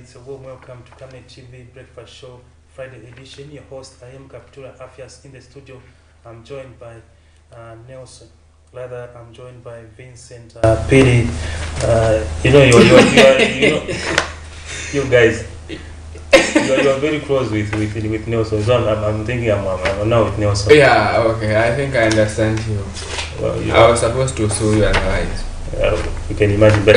it's a warm welcome to Camnet TV Breakfast Show Friday edition. Your host, I am Kaptura Afias in the studio. I'm joined by Nelson. Rather, I'm joined by Vincent Piri. You guys, you are very close with Nelson. So I'm thinking I'm now with Nelson. Yeah, okay. I think I understand you. Well, I was supposed to sue you otherwise. You can imagine, but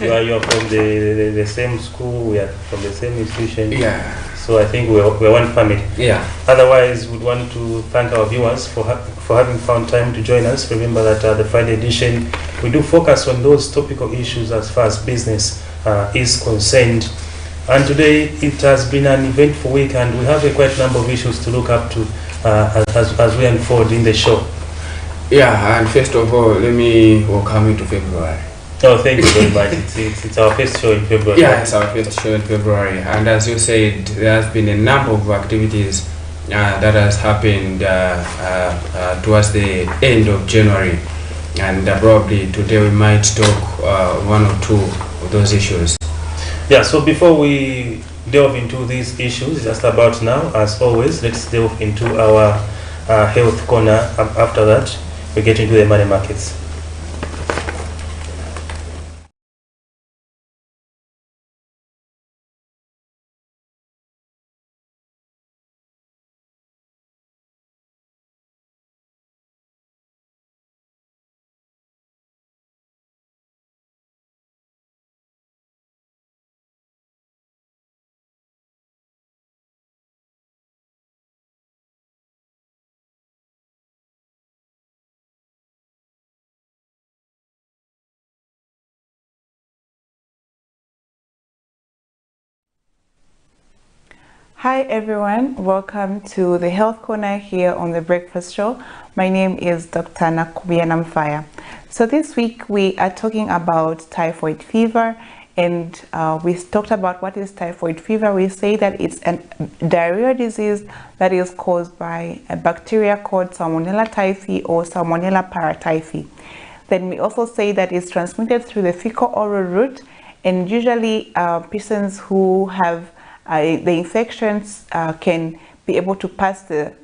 you are from the same school, we are from the same institution. Yeah. So I think we're one family. Yeah. Otherwise, we'd want to thank our viewers for having found time to join us. Remember that the Friday edition, we do focus on those topical issues as far as business is concerned. And today, it has been an eventful week, and we have a quite number of issues to look up to as we unfold in the show. Yeah, and first of all, let me welcome you to February. Oh, thank you very much. It's our first show in February. Yeah, it's our first show in February. And as you said, there has been a number of activities that has happened towards the end of January. And probably today we might talk one or two of those issues. Yeah, so before we delve into these issues, just about now, as always, let's delve into our health corner. After that, we get into the money markets. Hi everyone, welcome to the Health Corner here on the Breakfast Show. My name is Dr. Nakubia Namfaya. So this week we are talking about typhoid fever, and we talked about what is typhoid fever. We say that it's a diarrhea disease that is caused by a bacteria called Salmonella typhi or Salmonella paratyphi. Then we also say that it's transmitted through the fecal-oral route, and usually persons who have the infections can be able to pass the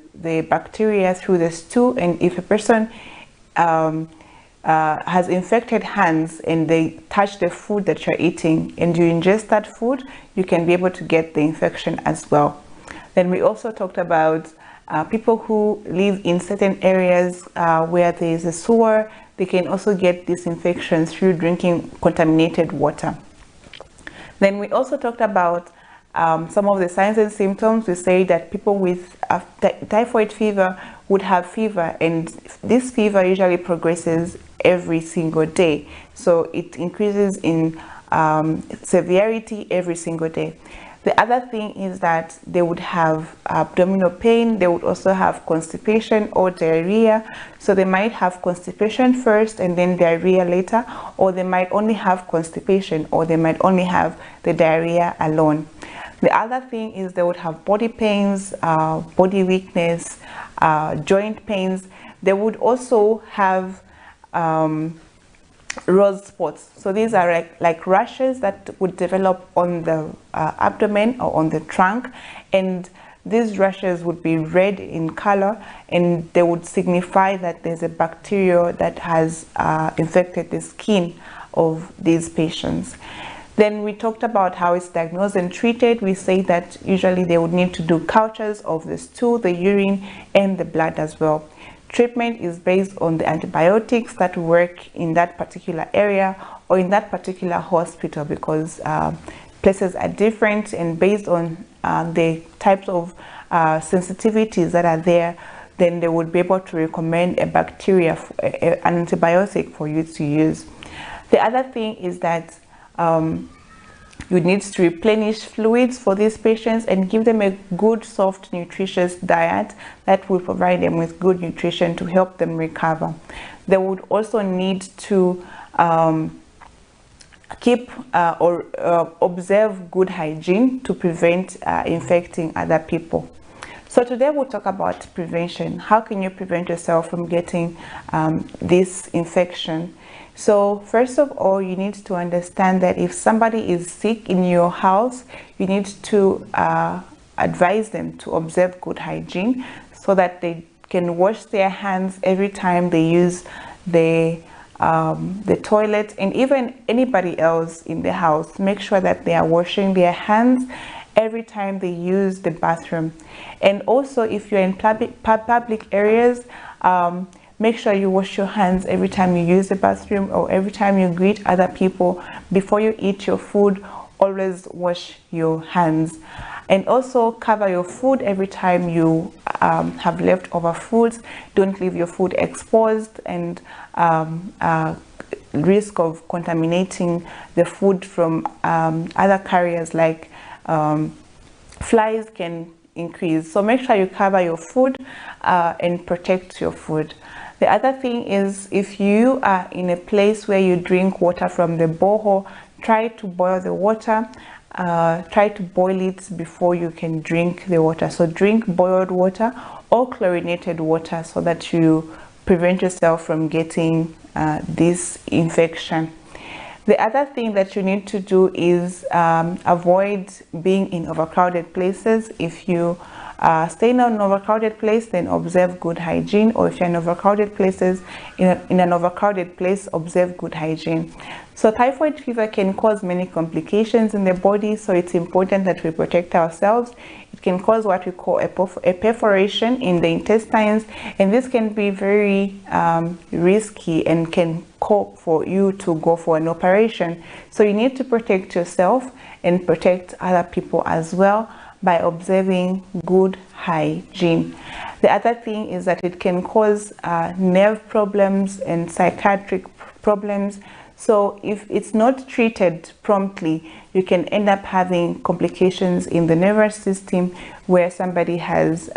bacteria through the stool, and if a person has infected hands and they touch the food that you're eating and you ingest that food, you can be able to get the infection as well. Then we also talked about people who live in certain areas where there is a sewer. They can also get this infection through drinking contaminated water. Then we also talked about some of the signs and symptoms. We say that people with typhoid fever would have fever, and this fever usually progresses every single day. So it increases in severity every single day. The other thing is that they would have abdominal pain. They would also have constipation or diarrhea. So they might have constipation first and then diarrhea later, or they might only have constipation, or they might only have the diarrhea alone. The other thing is they would have body pains, body weakness, joint pains. They would also have rose spots. So these are like rashes that would develop on the abdomen or on the trunk, and these rashes would be red in color, and they would signify that there's a bacteria that has infected the skin of these patients. Then we talked about how it's diagnosed and treated. We say that usually they would need to do cultures of the stool, the urine, and the blood as well. Treatment is based on the antibiotics that work in that particular area or in that particular hospital, because places are different, and based on the types of sensitivities that are there, then they would be able to recommend a bacteria, an antibiotic for you to use. The other thing is that you need to replenish fluids for these patients and give them a good, soft, nutritious diet that will provide them with good nutrition to help them recover. They would also need to keep or observe good hygiene to prevent infecting other people. So today we'll talk about prevention. How can you prevent yourself from getting this infection? So first of all, you need to understand that if somebody is sick in your house, you need to advise them to observe good hygiene so that they can wash their hands every time they use the toilet, and even anybody else in the house. Make sure that they are washing their hands every time they use the bathroom. And also, if you're in public areas, make sure you wash your hands every time you use the bathroom or every time you greet other people. Before you eat your food, always wash your hands. And also cover your food every time you have leftover foods. Don't leave your food exposed and risk of contaminating the food from other carriers, like flies can increase. So make sure you cover your food and protect your food. The other thing is, if you are in a place where you drink water from the borehole, try to boil the water. Try to boil it before you can drink the water. So drink boiled water or chlorinated water so that you prevent yourself from getting this infection. The other thing that you need to do is avoid being in overcrowded places. If you stay in an overcrowded place, then observe good hygiene, or if you're in overcrowded places, in an overcrowded place, observe good hygiene. So typhoid fever can cause many complications in the body, so it's important that we protect ourselves. It can cause what we call a perforation in the intestines, and this can be very risky and can call for you to go for an operation. So you need to protect yourself and protect other people as well by observing good hygiene. The other thing is that it can cause nerve problems and psychiatric problems. So if it's not treated promptly, you can end up having complications in the nervous system where somebody has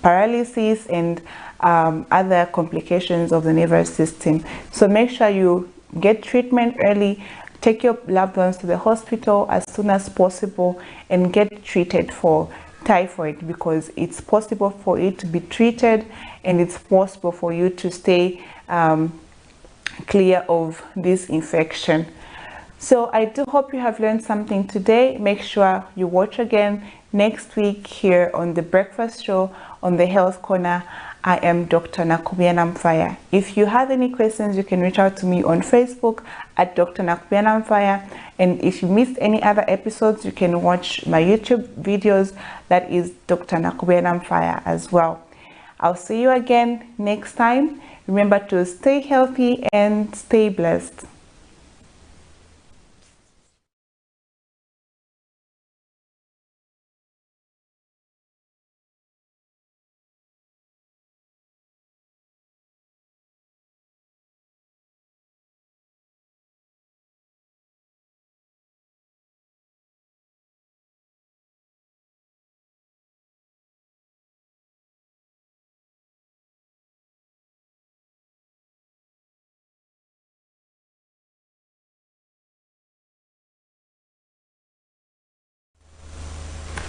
paralysis and other complications of the nervous system. So make sure you get treatment early. Take your loved ones to the hospital as soon as possible and get treated for typhoid, because it's possible for it to be treated and it's possible for you to stay clear of this infection. So I do hope you have learned something today. Make sure you watch again next week here on the Breakfast Show on the Health Corner. I am Dr. Nakubiana Mfaya. If you have any questions, you can reach out to me on Facebook at Dr. Nakubiana Mfaya. And if you missed any other episodes, you can watch my YouTube videos. That is Dr. Nakubiana Mfaya as well. I'll see you again next time. Remember to stay healthy and stay blessed.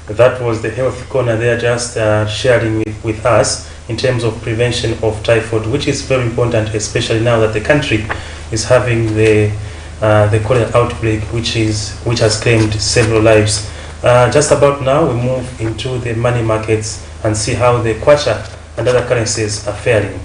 That was the Health Corner. They are just sharing with us in terms of prevention of typhoid, which is very important, especially now that the country is having the cholera outbreak, which has claimed several lives. Just about now, we move into the money markets and see how the kwacha and other currencies are faring.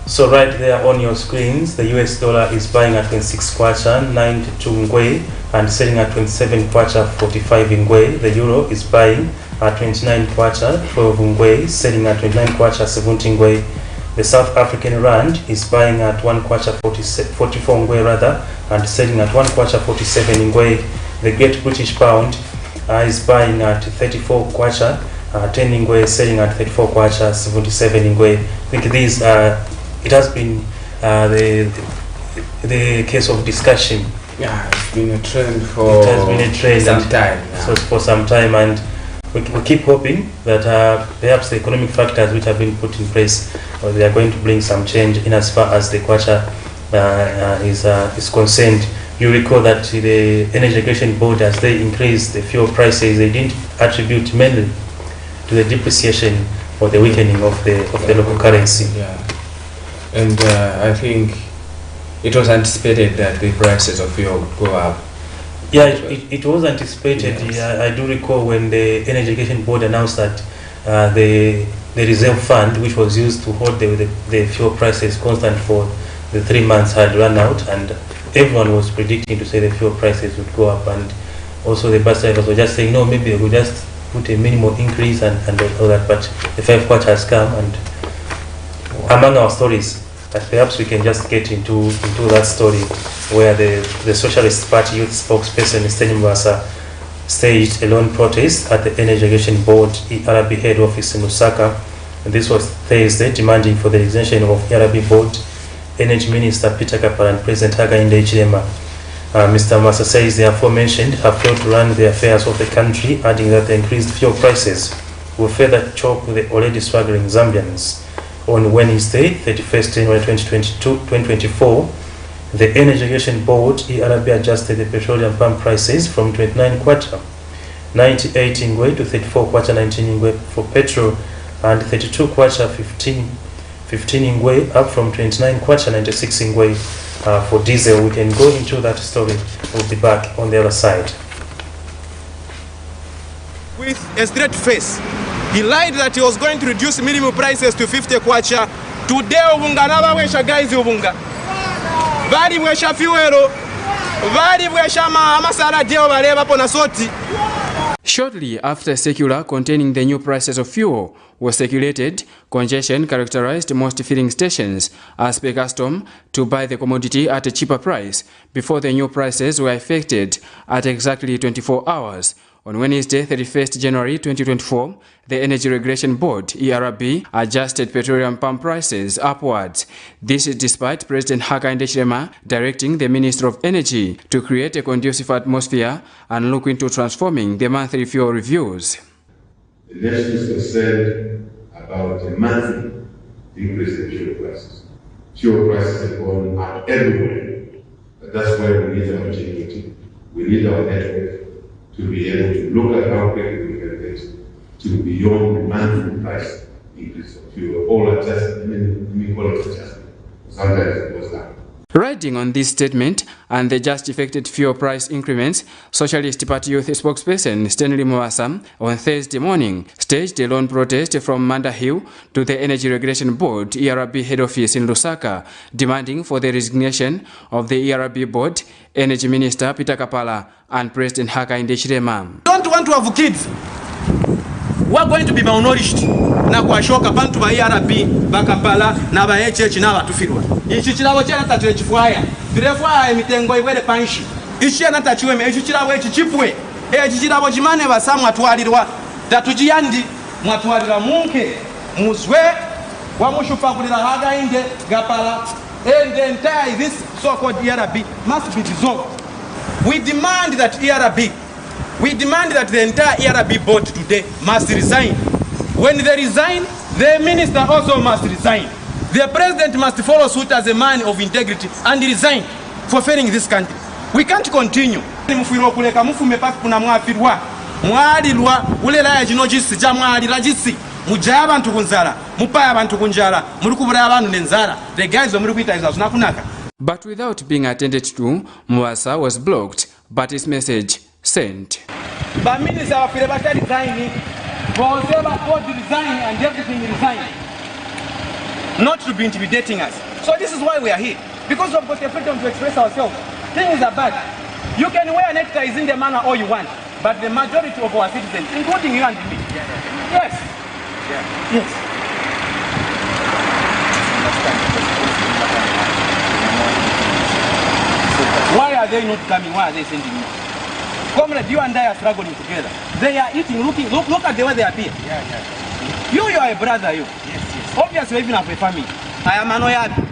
So right there on your screens, the US dollar is buying at 26 kwacha 92 ngwe and selling at 27 kwacha 45 ngwe. The euro is buying at 29 kwacha 12 ngwe, selling at 29 kwacha 17 ngwe. The South African rand is buying at 1 kwacha 44 ngwe rather, and selling at 1 kwacha 47 ngwe. The Great British Pound is buying at 34 kwacha 10 ngwe, selling at 34 kwacha 77 ngwe. I think these it has been the case of discussion. Yeah, it's been a trend for some time. Yeah. So for some time, and we keep hoping that perhaps the economic factors which have been put in place, they are going to bring some change in as far as the kwacha is concerned. You recall that the Energy Regulation Board, as they increased the fuel prices, they didn't attribute mainly to the depreciation or the weakening of the local currency. Yeah. And I think it was anticipated that the prices of fuel would go up. Yeah, it was anticipated. Yes. Yeah, I do recall when the Energy Education Board announced that the reserve fund, which was used to hold the fuel prices constant for the 3 months, had run out, and everyone was predicting to say the fuel prices would go up, and also the bus drivers were just saying, no, maybe we'll just put a minimal increase and all that. But the 5 kwacha has come, and among our stories, that perhaps we can just get into that story where the Socialist Party youth spokesperson Mr. Mbasa staged a lone protest at the Energy Education Board ERB head office in Lusaka. And this was Thursday, demanding for the resignation of ERB Board Energy Minister Peter Kapala and President Hakainde Hichilema. Mr. Mbasa says the aforementioned have failed to run the affairs of the country, adding that the increased fuel prices will further choke the already struggling Zambians. On Wednesday, 31st January 2024, the Energy Education Board ERB adjusted the petroleum pump prices from 29 kwacha 98 ingwe to 34 kwacha 19 ingwe for petrol and 32 kwacha 15 ingwe, up from 29 kwacha 96 ingwe for diesel. We can go into that story. We'll be back on the other side. With a straight face, he lied that he was going to reduce minimum prices to 50 kwacha. Today, ubunga nabawesha guys ubunga. Bali mwesha fuelo. Bali mwesha amasara deo baleba pona soti. Shortly after a circular containing the new prices of fuel was circulated, congestion characterized most filling stations as per custom to buy the commodity at a cheaper price before the new prices were effected at exactly 24 hours. On Wednesday, 31st January 2024, the Energy Regulation Board, ERB, adjusted petroleum pump prices upwards. This is despite President Hakainde Hichilema directing the Minister of Energy to create a conducive atmosphere and look into transforming the monthly fuel reviews. The nation is concerned about a monthly increase in fuel prices. Fuel prices have gone up everywhere, but that's why we need our continuity. We need our network to be able to look at how quickly we can get to beyond the monthly price increase of fuel, all adjustment, inequality adjustment. Sometimes it goes down. Riding on this statement and the just effected fuel price increments, Socialist Party Youth spokesperson Stanley Mwasa on Thursday morning staged a lone protest from Manda Hill to the Energy Regulation Board ERB head office in Lusaka, demanding for the resignation of the ERB board, Energy Minister Peter Kapala and President Hakainde Hichilema. Don't want to have kids. We're going to be malnourished. Na kuashoka bantu ba ERB, bakapala, na ba HH na batufirwa. Ichi chilabo chena tatule chifwaya. Birefwaya emitengo ibwere panshi. Ichi anata chiweme, ichi chilabo ichi chipwe. Ichi chilabo chimane basa mwatwalirwa. Tatujiyandi mwatwalira munke. Muzwe wa mushufakulira Hakainde Kapala. And the entire this so-called ERB must be dissolved. We demand that the entire ERB board today must resign. When they resign, the minister also must resign. The president must follow suit as a man of integrity and resign for failing this country. We can't continue. Mufiro kuleka mufume paka kuna mwafirwa. Mwalirwa ulela ya jinojisi jamwalira jisi. Mujaya abantu kunzara, mupaya abantu kunjara, muri kubura abantu nenzara. The guys muri kwita izo tunakunaka. But without being attended to, Mwasa was blocked, but his message sent. But minister of Filibata resigning, Bozeba board resign and everything resign. Not to be intimidating us. So this is why we are here. Because we've got the freedom to express ourselves. Things are bad. You can wear neckties in the manner all you want, but the majority of our citizens, including you and me, yes. Yes. Why are they not coming? Why are they sending me? Comrade, you and I are struggling together. They are eating, look at the way they appear. You are a brother, you. Yes. Obviously, even have a family. I am an oyad.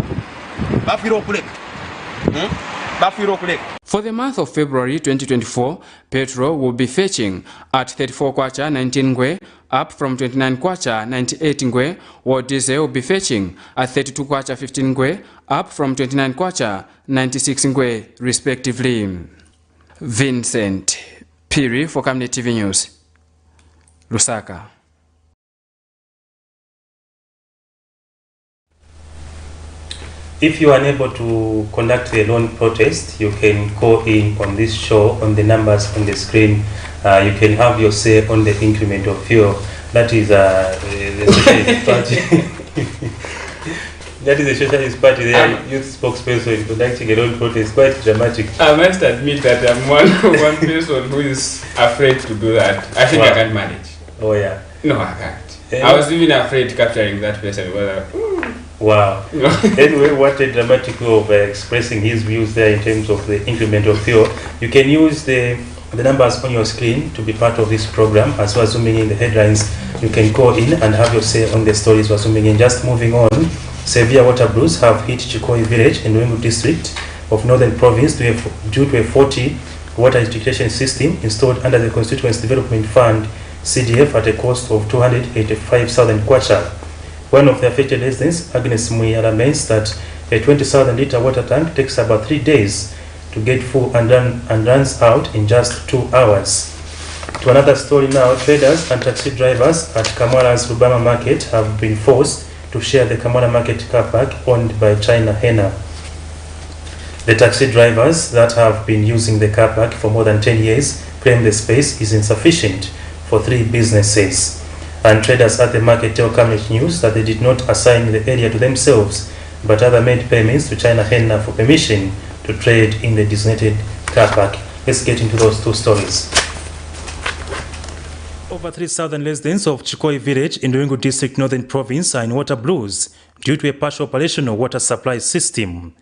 For the month of February 2024, petrol will be fetching at 34 kwacha 19 ngwe, up from 29 kwacha 98 ngwe, while diesel will be fetching at 32 kwacha 15 ngwe, up from 29 kwacha 96 ngwe, respectively. Vincent Piri for Camnet TV News, Lusaka. If you are unable to conduct the loan protest, you can call in on this show on the numbers on the screen. You can have your say on the increment of fuel. That is the Socialist Party. That is the Socialist Party. They are youth spokesperson conducting a loan protest. Quite dramatic. I must admit that I'm one person who is afraid to do that. I think I can't manage. Oh yeah. No, I can't. I was even afraid capturing that person. Wow. Anyway, what a dramatic way of expressing his views there in terms of the increment of fuel. You can use the numbers on your screen to be part of this program. As we're zooming in the headlines, you can call in and have your say on the stories we're zooming in. Just moving on, severe water brews have hit Chikoi village in Ruiru district of Northern Province due to a faulty water distribution system installed under the Constituency Development Fund CDF at a cost of 285,000 kwacha. One of the affected residents, Agnes Mui, laments that a 20,000 litre water tank takes about 3 days to get full and runs out in just 2 hours. To another story now, traders and taxi drivers at Kamwala's Lubama market have been forced to share the Kamwala market car park owned by China Henna. The taxi drivers that have been using the car park for more than 10 years claim the space is insufficient for 3 businesses. And traders at the market tell Camnet News that they did not assign the area to themselves, but rather made payments to China Henna for permission to trade in the designated car park. Let's get into those 2 stories. Over 3,000 residents of Chikoi village in Ruiru district, Northern Province are in water blues due to a partial operational water supply system.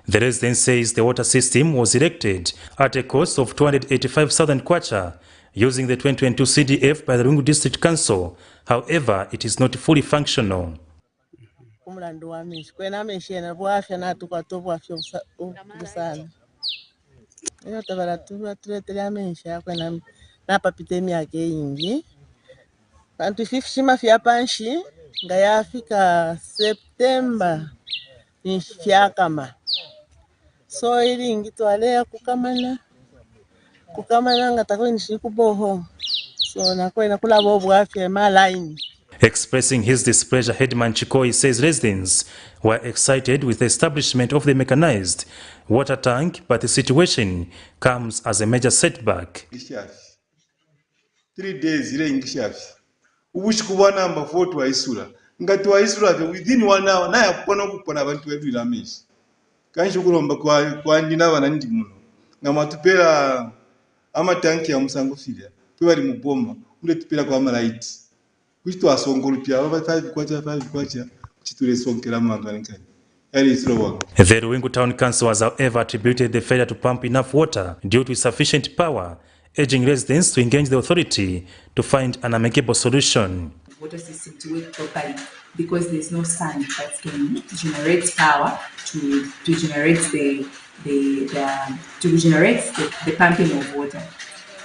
The resident says the water system was erected at a cost of 285,000 kwacha using the 2022 CDF by the Ruiru District Council. However, it is not fully functional. So ilingi twalea kukamana ngatakwini shikuboho so nakwena kula bobu afya malaini. Expressing his displeasure, Headman Chikoi says residents were excited with the establishment of the mechanized water tank, but the situation comes as a major setback. 3 days ile ingishafi ubushikubana amafoto waisura ngati waisura within 1 hour naye kupona abantu bedu ilameshi kanshi kulomba kwa ndina bana ndi muno ngamatupera amatanki ya musango filia twali muboma ule tupera kwa malaiti kuchito asongolupya aba 5 kwacha chitule sonkera manga nkani. The Ruiru Town Council has however attributed the failure to pump enough water due to insufficient power, urging residents to engage the authority to find an amicable solution. Water system to work properly because there's no sun that can generate power to generate the pumping of water.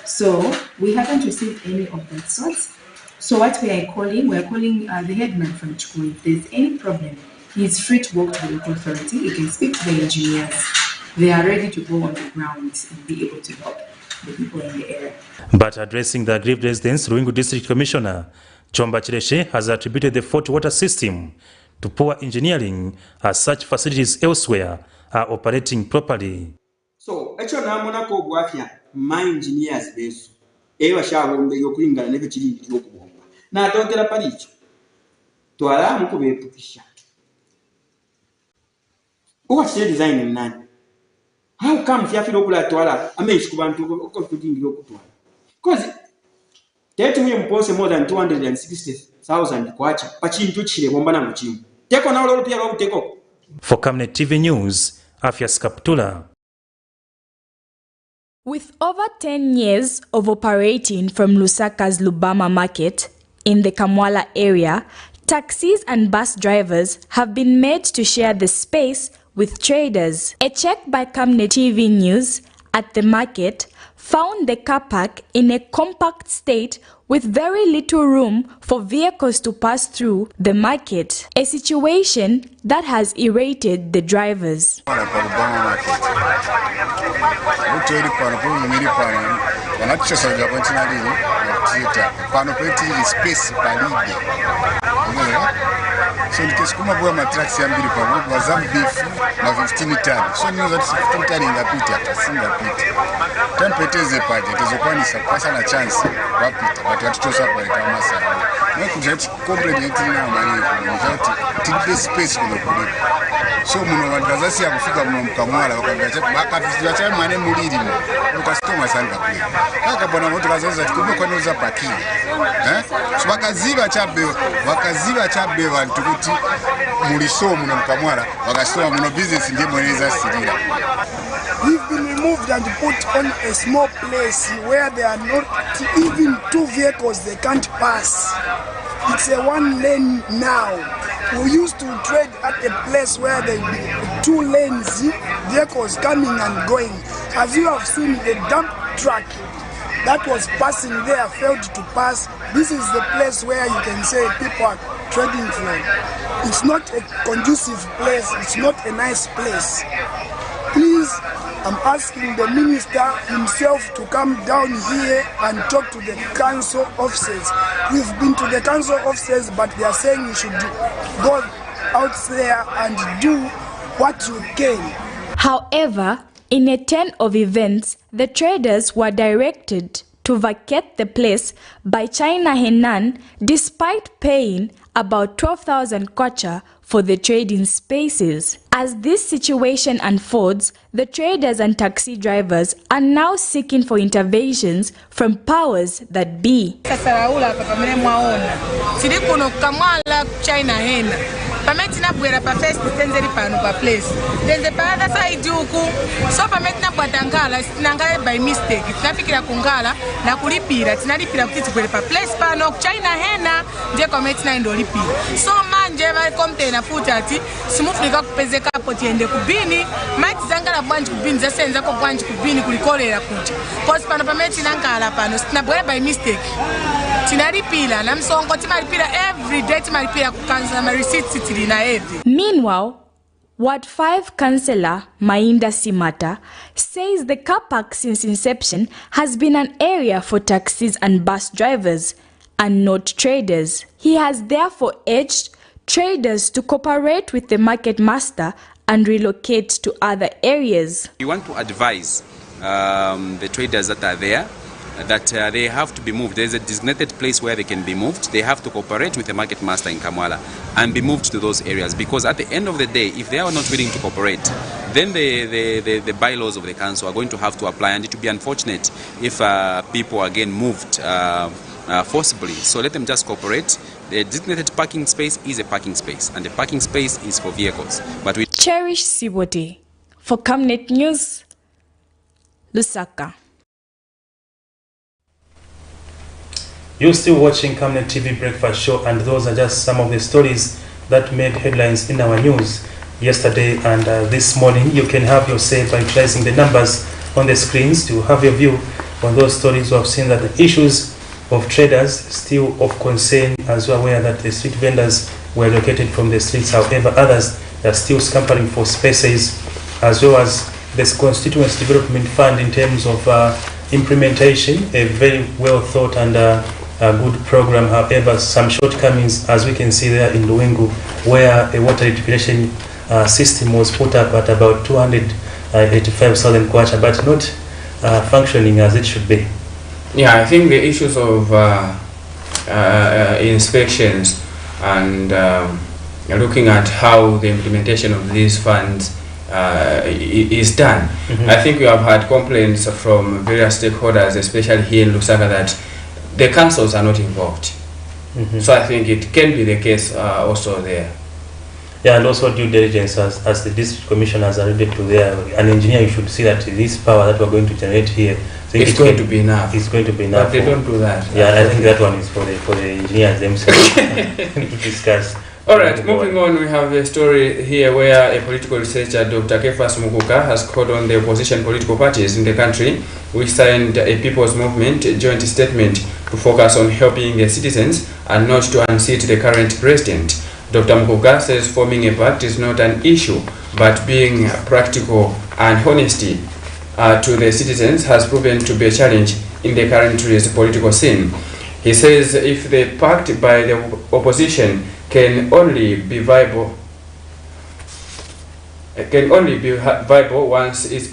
So we haven't received any of that sorts. So what we are calling the headman from Chikoi. If there's any problem, he's free to walk to the local authority. He can speak to the engineers. They are ready to go on the ground and be able to help the people in the area. But addressing the aggrieved residents, Ruiru District Commissioner Chomba Chireshe has attributed the faulty water system to poor engineering, as such facilities elsewhere are operating properly. So, echo namona ko bwafya my engineers besu ewa shabombe yokulingana nebe kiri yokubomba na tontera palicho twala muko bepukisha uwa she design nani how come fyafiro kula twala ameshi kubantu ko kudingiro kutwala because that we impose more than 260,000 kwacha pachintu chire bomba na muchimu teko na ololo pia bakuteko. For Camnet TV News, Afias Kaptula. With over 10 years of operating from Lusaka's Lubama market in the Kamwala area, taxis and bus drivers have been made to share the space with traders. A check by Camnet TV News at the market found the car park in a compact state with very little room for vehicles to pass through the market, a situation that has irritated the drivers. theater pano petiri space palibe. So nikisukuma bwa matracks ya mbili pamoja wazam beef na 15 ton. So ni za 15 ton ingapita tasinga pita. Tempeteze paje tezokuwa ni sapasa na chance wapita but watuchosa kwa kama sana. Na kujati comprehend na mali kujati tipe space kunokulipa. So muno wandazasi ya kufika muno mkamwala wakagacha bakatuziacha mane muliri mu ukastoma sanga kule kaka bwana moto kazaza tukumbe kwa noza parking so wakaziba chabe bantu kuti muliso muno mkamwala wakastoma muno business ndiye mweneza sirira. We've been removed and put on a small place where there are not even 2 vehicles they can't pass. It's a 1 lane now. We used to trade at a place where there would be 2 lanes, vehicles coming and going. As you have seen, the dump truck that was passing there failed to pass. This is the place where you can say people are trading from. It's not a conducive place. It's not a nice place. Please, I'm asking the minister himself to come down here and talk to the council officers. We've been to the council officers, but they are saying you should go out there and do what you can. However, in a turn of events, the traders were directed to vacate the place by China Henan despite paying about 12,000 kwacha for the trading spaces. As this situation unfolds, the traders and taxi drivers are now seeking for interventions from powers that be. China Henan. Pametina bwera pa first tenzeri pano pa place. Tenze pa other side huku. So pametina bwatangala tinangala by mistake. Tunafikira kungala na kulipira. Tinalipira kuti tibwere pa place pano China Henan ndiye pametina ndo lipira. So manje va container futa ati simufika kupezeka hapo tiende kubini. Mati zangala bwanji kubini zasenza ko bwanji kubini kulikolera kuti. Cause pano pametina ngala pano tinabwera by mistake. Tinalipira na msongo timalipira every day timalipira kukanza ma receipts tilina every. Meanwhile, Ward 5 Councillor Mainda Simata says the car park since inception has been an area for taxis and bus drivers and not traders. He has therefore urged traders to cooperate with the market master and relocate to other areas. We want to advise the traders that are there that they have to be moved. There is a designated place where they can be moved. They have to cooperate with the market master in Kamwala and be moved to those areas, because at the end of the day, if they are not willing to cooperate, then the bylaws of the council are going to have to apply, and it will be unfortunate if people are again moved forcibly. So let them just cooperate. The designated parking space is a parking space, and the parking space is for vehicles. But we Cherish Sibote for Camnet News, Lusaka. You're still watching Camnet TV Breakfast Show, and those are just some of the stories that made headlines in our news yesterday and this morning. You can have your say by utilizing the numbers on the screens to have your view on those stories. We have seen that the issues of traders still of concern, as you're aware that the street vendors were located from the streets. However, others are still scampering for spaces, as well as this Constituency Development Fund in terms of implementation, a very well thought and a good program. However, some shortcomings, as we can see there in Luengu, where a water rectification system was put up at about 285,000 kwacha, but not functioning as it should be. Yeah, I think the issues of inspections and looking at how the implementation of these funds is done. Mm-hmm. I think we have had complaints from various stakeholders, especially here in Lusaka, that the councils are not involved. Mm-hmm. So I think it can be the case also there. Yeah, and also due diligence, as the district commissioners are alluded to there, an engineer, you should see that this power that we're going to generate here, it's going to be enough. It's going to be enough. But they don't do that. Yeah, I think that one is for the engineers themselves to discuss. All right, moving on, we have a story here where a political researcher, Dr. Kefas Mukuka, has called on the opposition political parties in the country, which signed a People's Movement joint statement to focus on helping the citizens and not to unseat the current president. Dr. Mukuka says forming a party is not an issue, but being practical and honesty to the citizens has proven to be a challenge in the country's political scene. He says if the pact by the opposition can only be viable once it is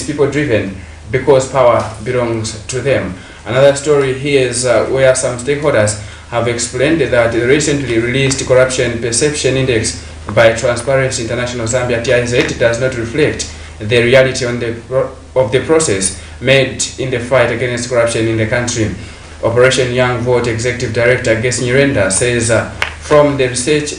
people driven because power belongs to them. Another story here is where some stakeholders have explained that the recently released Corruption Perception Index by Transparency International Zambia TIZ does not reflect the reality of the process made in the fight against corruption in the country. Operation Young Vote Executive Director Ges Nyirenda says from the research,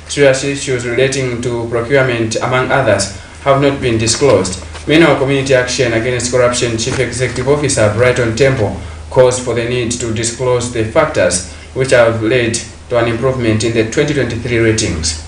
serious issues relating to procurement, among others, have not been disclosed. Meanwhile, Community Action Against Corruption Chief Executive Officer Brighton Temple calls for the need to disclose the factors which have led to an improvement in the 2023 ratings.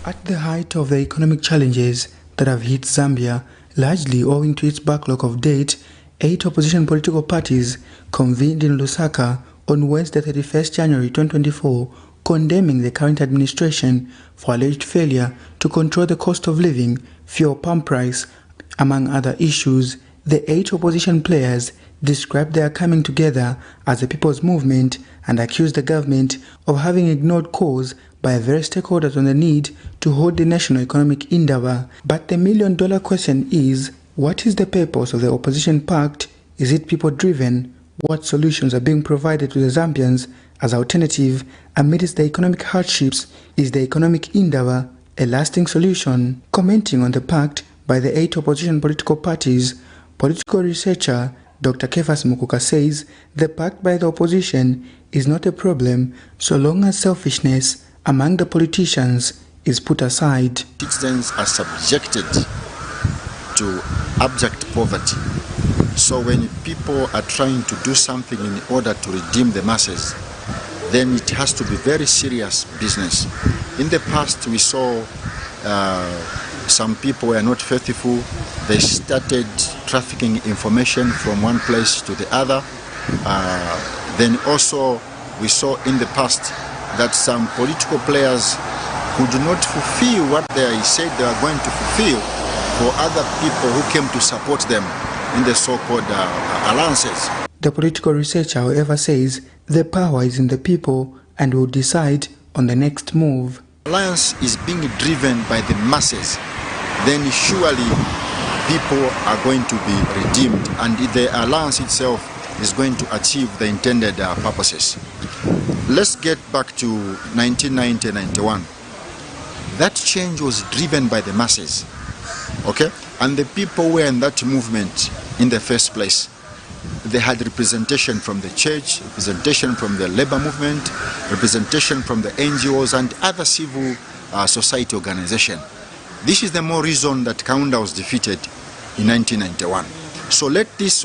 At the height of the economic challenges that have hit Zambia, largely owing to its backlog of debt, 8 opposition political parties convened in Lusaka on Wednesday 31st January 2024, condemning the current administration for alleged failure to control the cost of living, fuel pump price, among other issues. The 8 opposition players described their coming together as a people's movement and accused the government of having ignored calls by various stakeholders on the need to hold the national economic endeavor. But the million-dollar question is, what is the purpose of the opposition pact? Is it people-driven? What solutions are being provided to the Zambians as alternative amidst the economic hardships? Is the economic endeavor a lasting solution? Commenting on the pact by the 8 opposition political parties, political researcher Dr. Kefas Mukuka says the pact by the opposition is not a problem so long as selfishness among the politicians is put aside. Citizens are subjected to abject poverty. So when people are trying to do something in order to redeem the masses, then it has to be very serious business. In the past, we saw some people were not faithful. They started trafficking information from one place to the other. Then also, we saw in the past that some political players could not fulfill what they said they were going to fulfill for other people who came to support them in the so-called alliances. The political researcher, however, says the power is in the people and will decide on the next move. Alliance is being driven by the masses, then surely people are going to be redeemed and the alliance itself is going to achieve the intended purposes. Let's get back to 1990-91. That change was driven by the masses, okay? And the people were in that movement in the first place. They had representation from the church, representation from the labor movement, representation from the NGOs and other civil society organizations. This is the more reason that Kaunda was defeated in 1991. So let this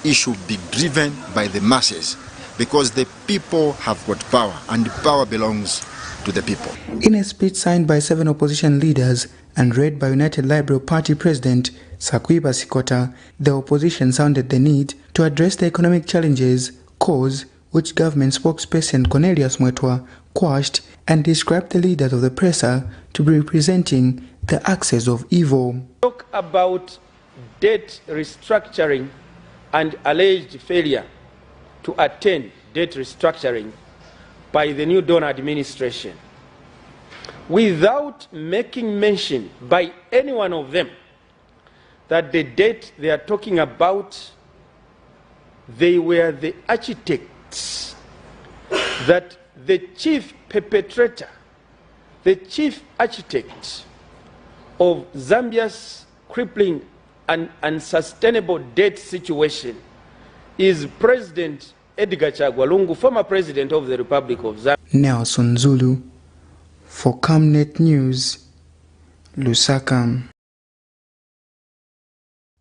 issue be driven by the masses, because the people have got power and power belongs to the people. In a speech signed by 7 opposition leaders and read by United Liberal Party President Sakwiba Sikota, the opposition sounded the need to address the economic challenges, cause which government spokesperson Cornelius Mwetwa quashed, and described the leaders of the presser to be representing the axis of evil. Talk about debt restructuring and alleged failure to attain debt restructuring by the new Dawn administration, without making mention by any one of them that the debt they are talking about, they were the architects, that the chief perpetrator, the chief architect of Zambia's crippling and unsustainable debt situation is President Edgar Chagwa Lungu, former president of the Republic of Zambia. Nelson Zulu for Camnet News, Lusaka.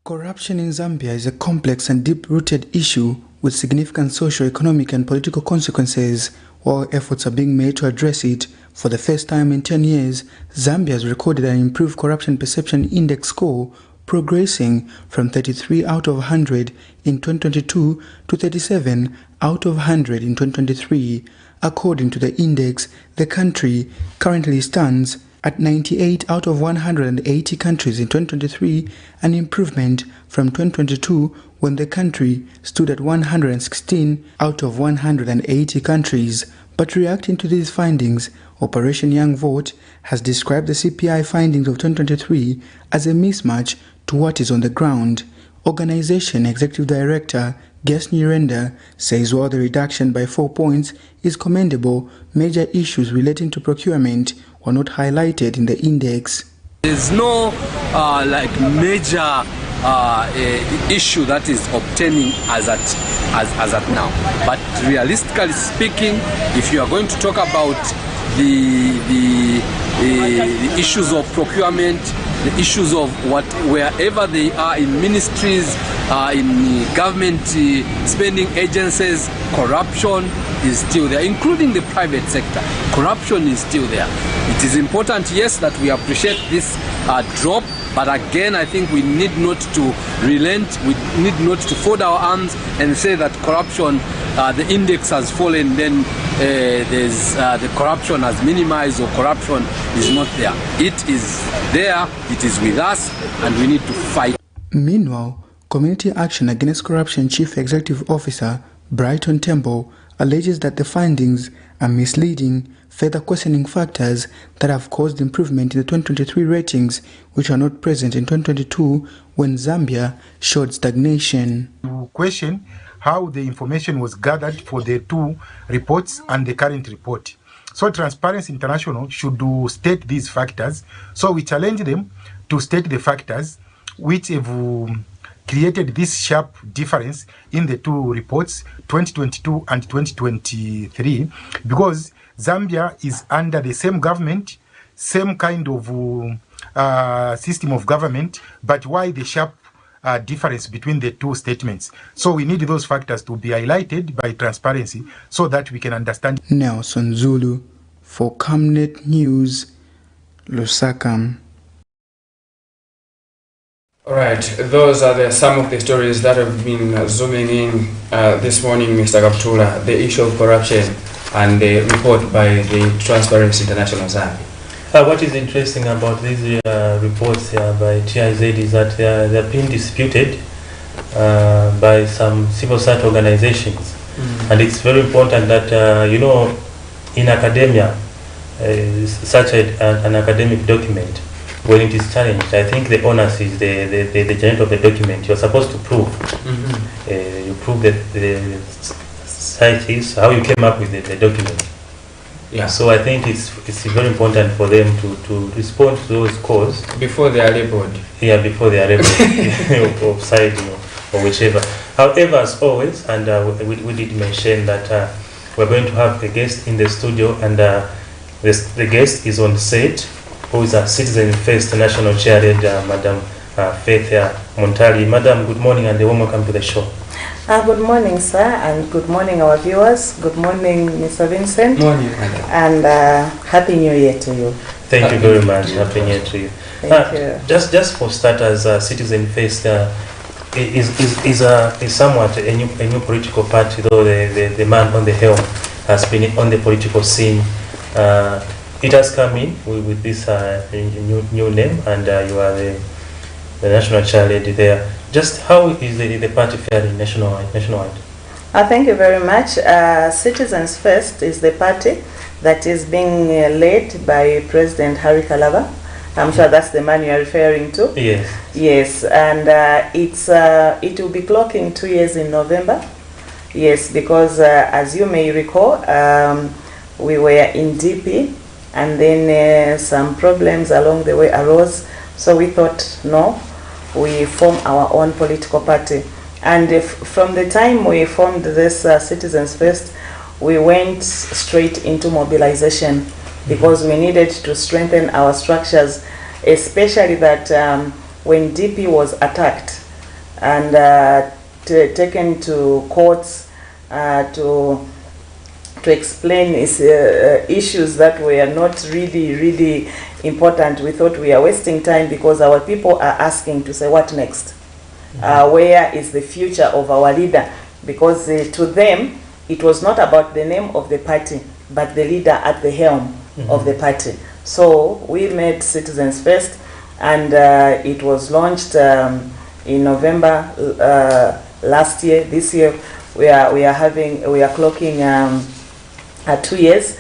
Corruption in Zambia is a complex and deep-rooted issue with significant social, economic and political consequences. While efforts are being made to address it, for the first time in 10 years, Zambia has recorded an improved Corruption Perception Index score, progressing from 33 out of 100 in 2022 to 37 out of 100 in 2023. According to the index, the country currently stands at 98 out of 180 countries in 2023, an improvement from 2022 when the country stood at 116 out of 180 countries. But reacting to these findings, Operation Young Vote has described the CPI findings of 2023 as a mismatch to what is on the ground. Organization Executive Director Ges Nyirenda says while the reduction by 4 points is commendable, major issues relating to procurement were not highlighted in the index. There's no major issue that is obtaining as at now. But realistically speaking, if you are going to talk about the issues of procurement, the issues of wherever they are in ministries, in government spending agencies, corruption is still there, including the private sector. Corruption is still there. It is important, yes, that we appreciate this drop, but again, I think we need not to relent, we need not to fold our arms and say that corruption, the index has fallen, then the corruption has minimized or corruption is not there. It is there, it is with us, and we need to fight. Meanwhile, Community Action Against Corruption Chief Executive Officer Brighton Temple alleges that the findings are misleading, further questioning factors that have caused improvement in the 2023 ratings, which are not present in 2022 when Zambia showed stagnation. To question how the information was gathered for the two reports and the current report. So Transparency International should state these factors. So we challenge them to state the factors which have created this sharp difference in the two reports, 2022 and 2023, because Zambia is under the same government, same kind of system of government, but why the sharp difference between the two statements? So we need those factors to be highlighted by Transparency so that we can understand. Nelson Zulu for Camnet News, Lusaka. Alright, those are some of the stories that have been zooming in this morning, Mr. Kaptula, the issue of corruption and the report by the Transparency International Zambia. What is interesting about these reports by TIZ is that they are being disputed by some civil society organizations. And it's very important that, in academia, such an academic document, when it is challenged, I think the onus is the generator of the document. You're supposed to prove. You prove that the site is how you came up with the document. Yeah. So I think it's very important for them to respond to those calls before they are labeled. Yeah, before they are labeled of site, or whichever. However, as always, and we did mention that we're going to have a guest in the studio, and the guest is on set, who is a Citizen First National Chairhead, Madam Faith Montali. Madam, good morning and a warm welcome to the show. Good morning, sir, and good morning, our viewers. Good morning, Mr. Vincent. Morning, madam. And Happy New Year to you. Thank you very much. Happy New Year to you. Thank you. Just for starters, Citizen First is somewhat a new political party, though the man on the helm has been on the political scene. It has come in with this new name, and you are the national chair lady there. Just how is the party faring nationwide? Thank you very much. Citizens First is the party that is being led by President Harry Kalaba. I'm sure that's the man you are referring to. Yes. Yes, and it will be clocking 2 years in November. Yes, because as you may recall, we were in DP, and then some problems along the way arose. So we thought, no, we form our own political party. And from the time we formed this Citizens First, we went straight into mobilization, because we needed to strengthen our structures, especially that when DP was attacked and taken to courts to explain issues that were not really important. We thought we are wasting time, because our people are asking to say, what next? Where is the future of our leader? Because to them, it was not about the name of the party, but the leader at the helm of the party. So we made Citizens First, and it was launched in November last year. This year we are clocking 2 years,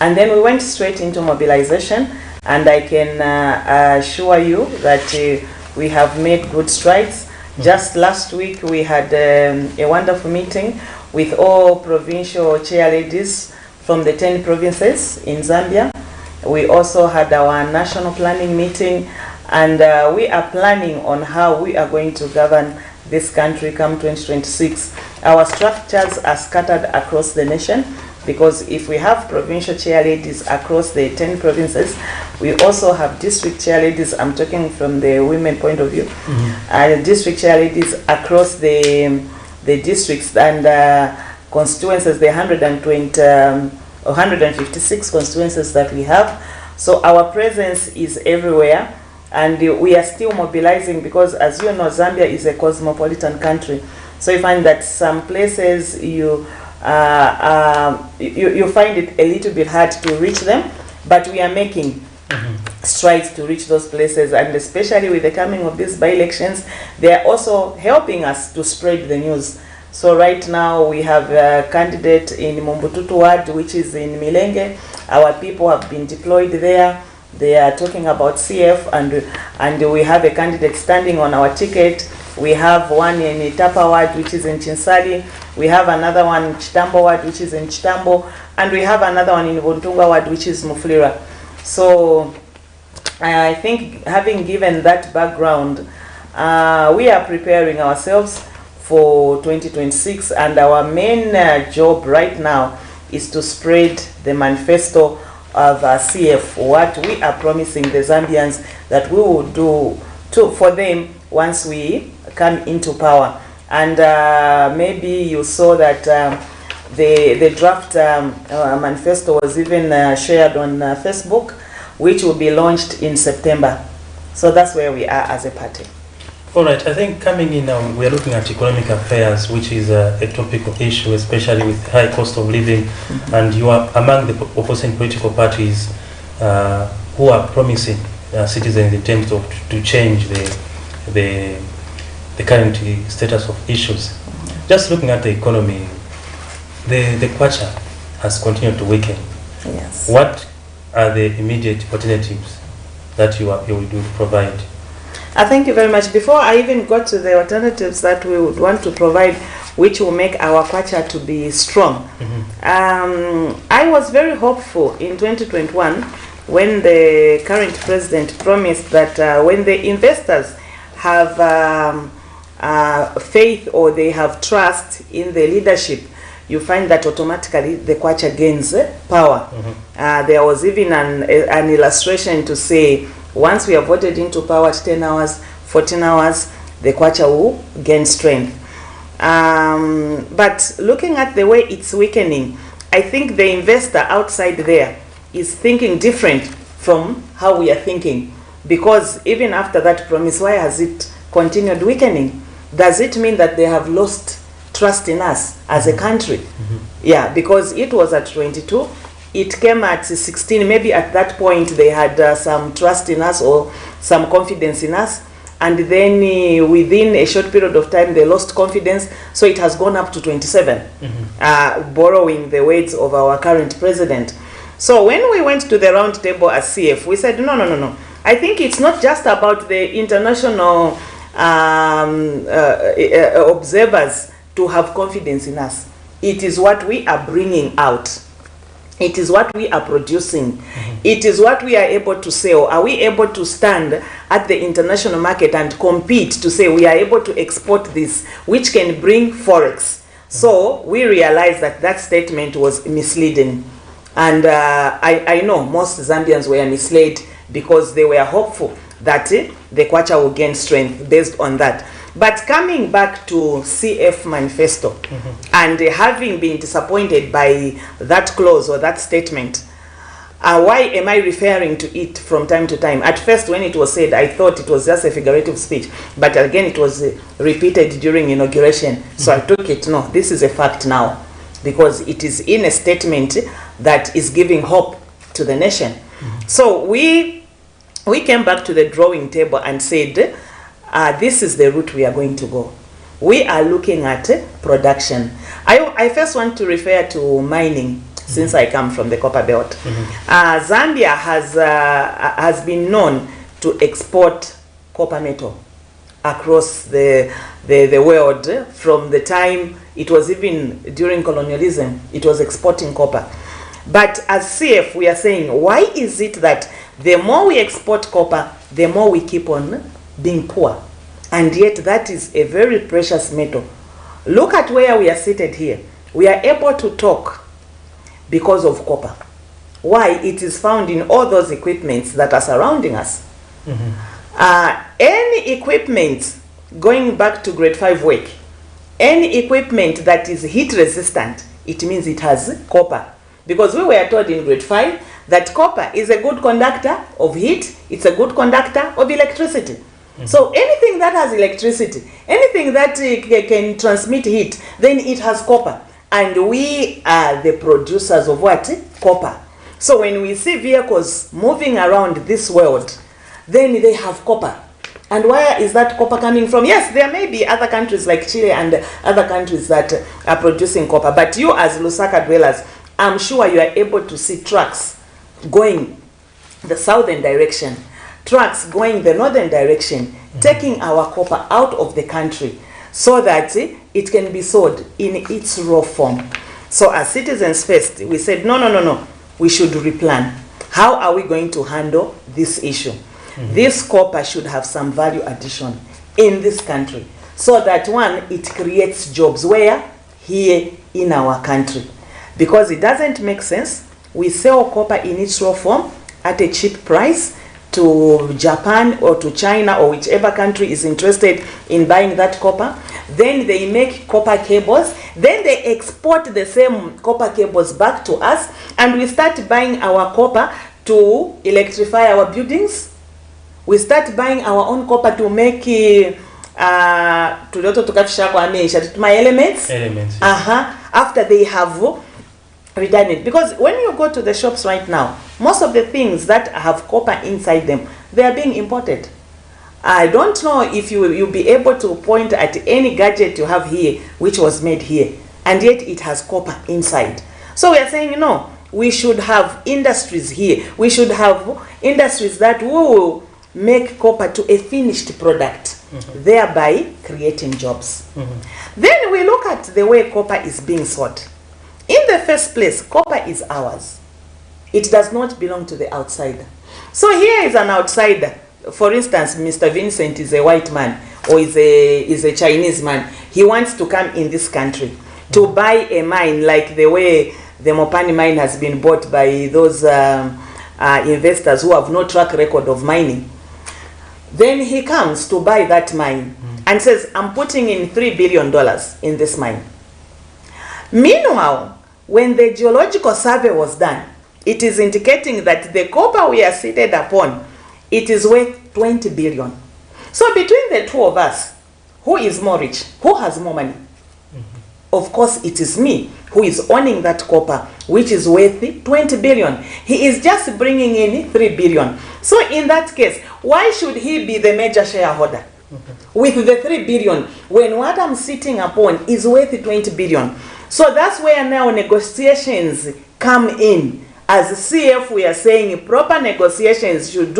and then we went straight into mobilization, and I can assure you that we have made good strides. Just last week we had a wonderful meeting with all provincial chair ladies from the 10 provinces in Zambia. We also had our national planning meeting, and we are planning on how we are going to govern this country come 2026. Our structures are scattered across the nation, because if we have provincial chair ladies across the 10 provinces, we also have district chair ladies. I'm talking from the women point of view. District chair ladies across the districts and constituencies, the 156 constituencies that we have. So our presence is everywhere, and we are still mobilizing, because as you know, Zambia is a cosmopolitan country. So you find that some places you find it a little bit hard to reach them, but we are making strides to reach those places, and especially with the coming of these by-elections, they are also helping us to spread the news. So right now we have a candidate in Mumbututu ward, which is in Milenge. Our people have been deployed there. They are talking about CF, and we have a candidate standing on our ticket. We have one in Itapa ward, which is in Chinsali. We have another one in Chitambo ward, which is in Chitambo. And we have another one in Vontunga ward, which is Mufulira. So I think, having given that background, we are preparing ourselves for 2026. And our main job right now is to spread the manifesto of CF, what we are promising the Zambians that we will do for them once we come into power. And maybe you saw that the draft manifesto was even shared on Facebook, which will be launched in September. So that's where we are as a party. All right, I think coming in now, we are looking at economic affairs, which is a topical issue, especially with high cost of living. And you are among the opposing political parties who are promising citizens in terms of to change the current status of issues. Just looking at the economy, the kwacha has continued to weaken. Yes. What are the immediate alternatives that you will do to provide? Thank you very much. Before I even got to the alternatives that we would want to provide, which will make our kwacha to be strong, I was very hopeful in 2021 when the current president promised that when the investors have faith or they have trust in the leadership, you find that automatically the kwacha gains power. There was even an illustration to say, once we are voted into power at 10 hours, 14 hours, the kwacha will gain strength. But looking at the way it's weakening, I think the investor outside there is thinking different from how we are thinking. Because even after that promise, why has it continued weakening? Does it mean that they have lost trust in us as a country? Yeah, because it was at 22. It came at 16. Maybe at that point they had some trust in us or some confidence in us. And then within a short period of time, they lost confidence. So it has gone up to 27, borrowing the words of our current president. So when we went to the round table as CF, we said, no. I think it's not just about the international observers to have confidence in us. It is what we are bringing out. It is what we are producing. It is what we are able to sell. Are we able to stand at the international market and compete to say we are able to export this, which can bring forex? So we realized that that statement was misleading. And I know most Zambians were misled because they were hopeful that the kwacha will gain strength based on that. But coming back to CF manifesto and having been disappointed by that clause or that statement, why am I referring to it from time to time? At first, when it was said, I thought it was just a figurative speech. But again, it was repeated during inauguration. So I took it, no, this is a fact now. Because it is in a statement that is giving hope to the nation. So we came back to the drawing table and said, this is the route we are going to go. We are looking at production. I first want to refer to mining, since I come from the copper belt. Zambia has been known to export copper metal across the world. From the time it was even during colonialism, it was exporting copper. But as CF, we are saying, why is it that the more we export copper, the more we keep on being poor? And yet that is a very precious metal. Look at where we are seated here. We are able to talk because of copper. Why? It is found in all those equipments that are surrounding us. Any equipment, going back to grade 5 work, any equipment that is heat resistant, it means it has copper. Because we were told in grade 5 that copper is a good conductor of heat, it's a good conductor of electricity. So anything that has electricity, anything that can transmit heat, then it has copper. And we are the producers of what? Copper. So when we see vehicles moving around this world, then they have copper. And where is that copper coming from? Yes, there may be other countries like Chile and other countries that are producing copper. But you as Lusaka dwellers, I'm sure you are able to see trucks going the southern direction, trucks going the northern direction, taking our copper out of the country so that it can be sold in its raw form. So as Citizens First, we said, no, we should replan. How are we going to handle this issue? This copper should have some value addition in this country so that one, it creates jobs. Where? Here in our country. Because it doesn't make sense. We sell copper in its raw form at a cheap price to Japan or to China or whichever country is interested in buying that copper. Then they make copper cables. Then they export the same copper cables back to us, and we start buying our copper to electrify our buildings. We start buying our own copper to make my elements. After they have redone it. Because when you go to the shops right now, most of the things that have copper inside them, they are being imported. I don't know if you'll be able to point at any gadget you have here which was made here, and yet it has copper inside. So we are saying, no, we should have industries here. We should have industries that will make copper to a finished product, thereby creating jobs. Then we look at the way copper is being sold. In the first place, copper is ours. It does not belong to the outsider. So here is an outsider. For instance, Mr. Vincent is a white man or is a Chinese man. He wants to come in this country to buy a mine like the way the Mopani mine has been bought by those investors who have no track record of mining. Then he comes to buy that mine and says, I'm putting in $3 billion in this mine. Meanwhile, when the geological survey was done, it is indicating that the copper we are seated upon, it is worth 20 billion. So between the two of us, who is more rich? Who has more money? Of course, it is me who is owning that copper, which is worth 20 billion. He is just bringing in 3 billion. So in that case, why should he be the major shareholder with the 3 billion when what I'm sitting upon is worth 20 billion? So that's where now negotiations come in. As CF, we are saying proper negotiations should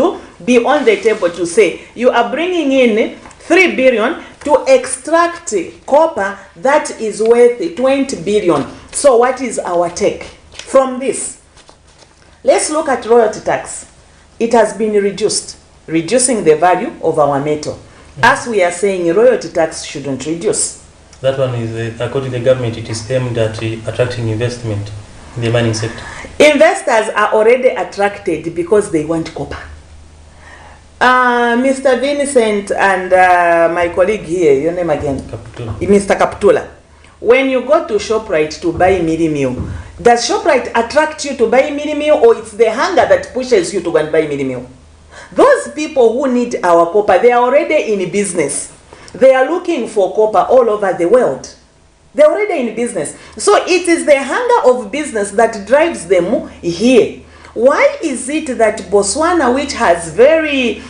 be on the table to say, you are bringing in 3 billion to extract copper that is worth 20 billion. So what is our take from this? Let's look at royalty tax. It has been reduced, reducing the value of our metal. As we are saying, royalty tax shouldn't reduce. That one is, according to the government, it is aimed at attracting investment in the mining sector. Investors are already attracted because they want copper. Mr. Vincent and my colleague here, your name again? Kaputula. Mr. Kaputula. When you go to ShopRite to buy mini meal, does ShopRite attract you to buy mini meal, or it's the hunger that pushes you to go and buy mini meal? Those people who need our copper, they are already in business. They are looking for copper all over the world. They're already in business. So it is the hunger of business that drives them here. Why is it that Botswana, which has very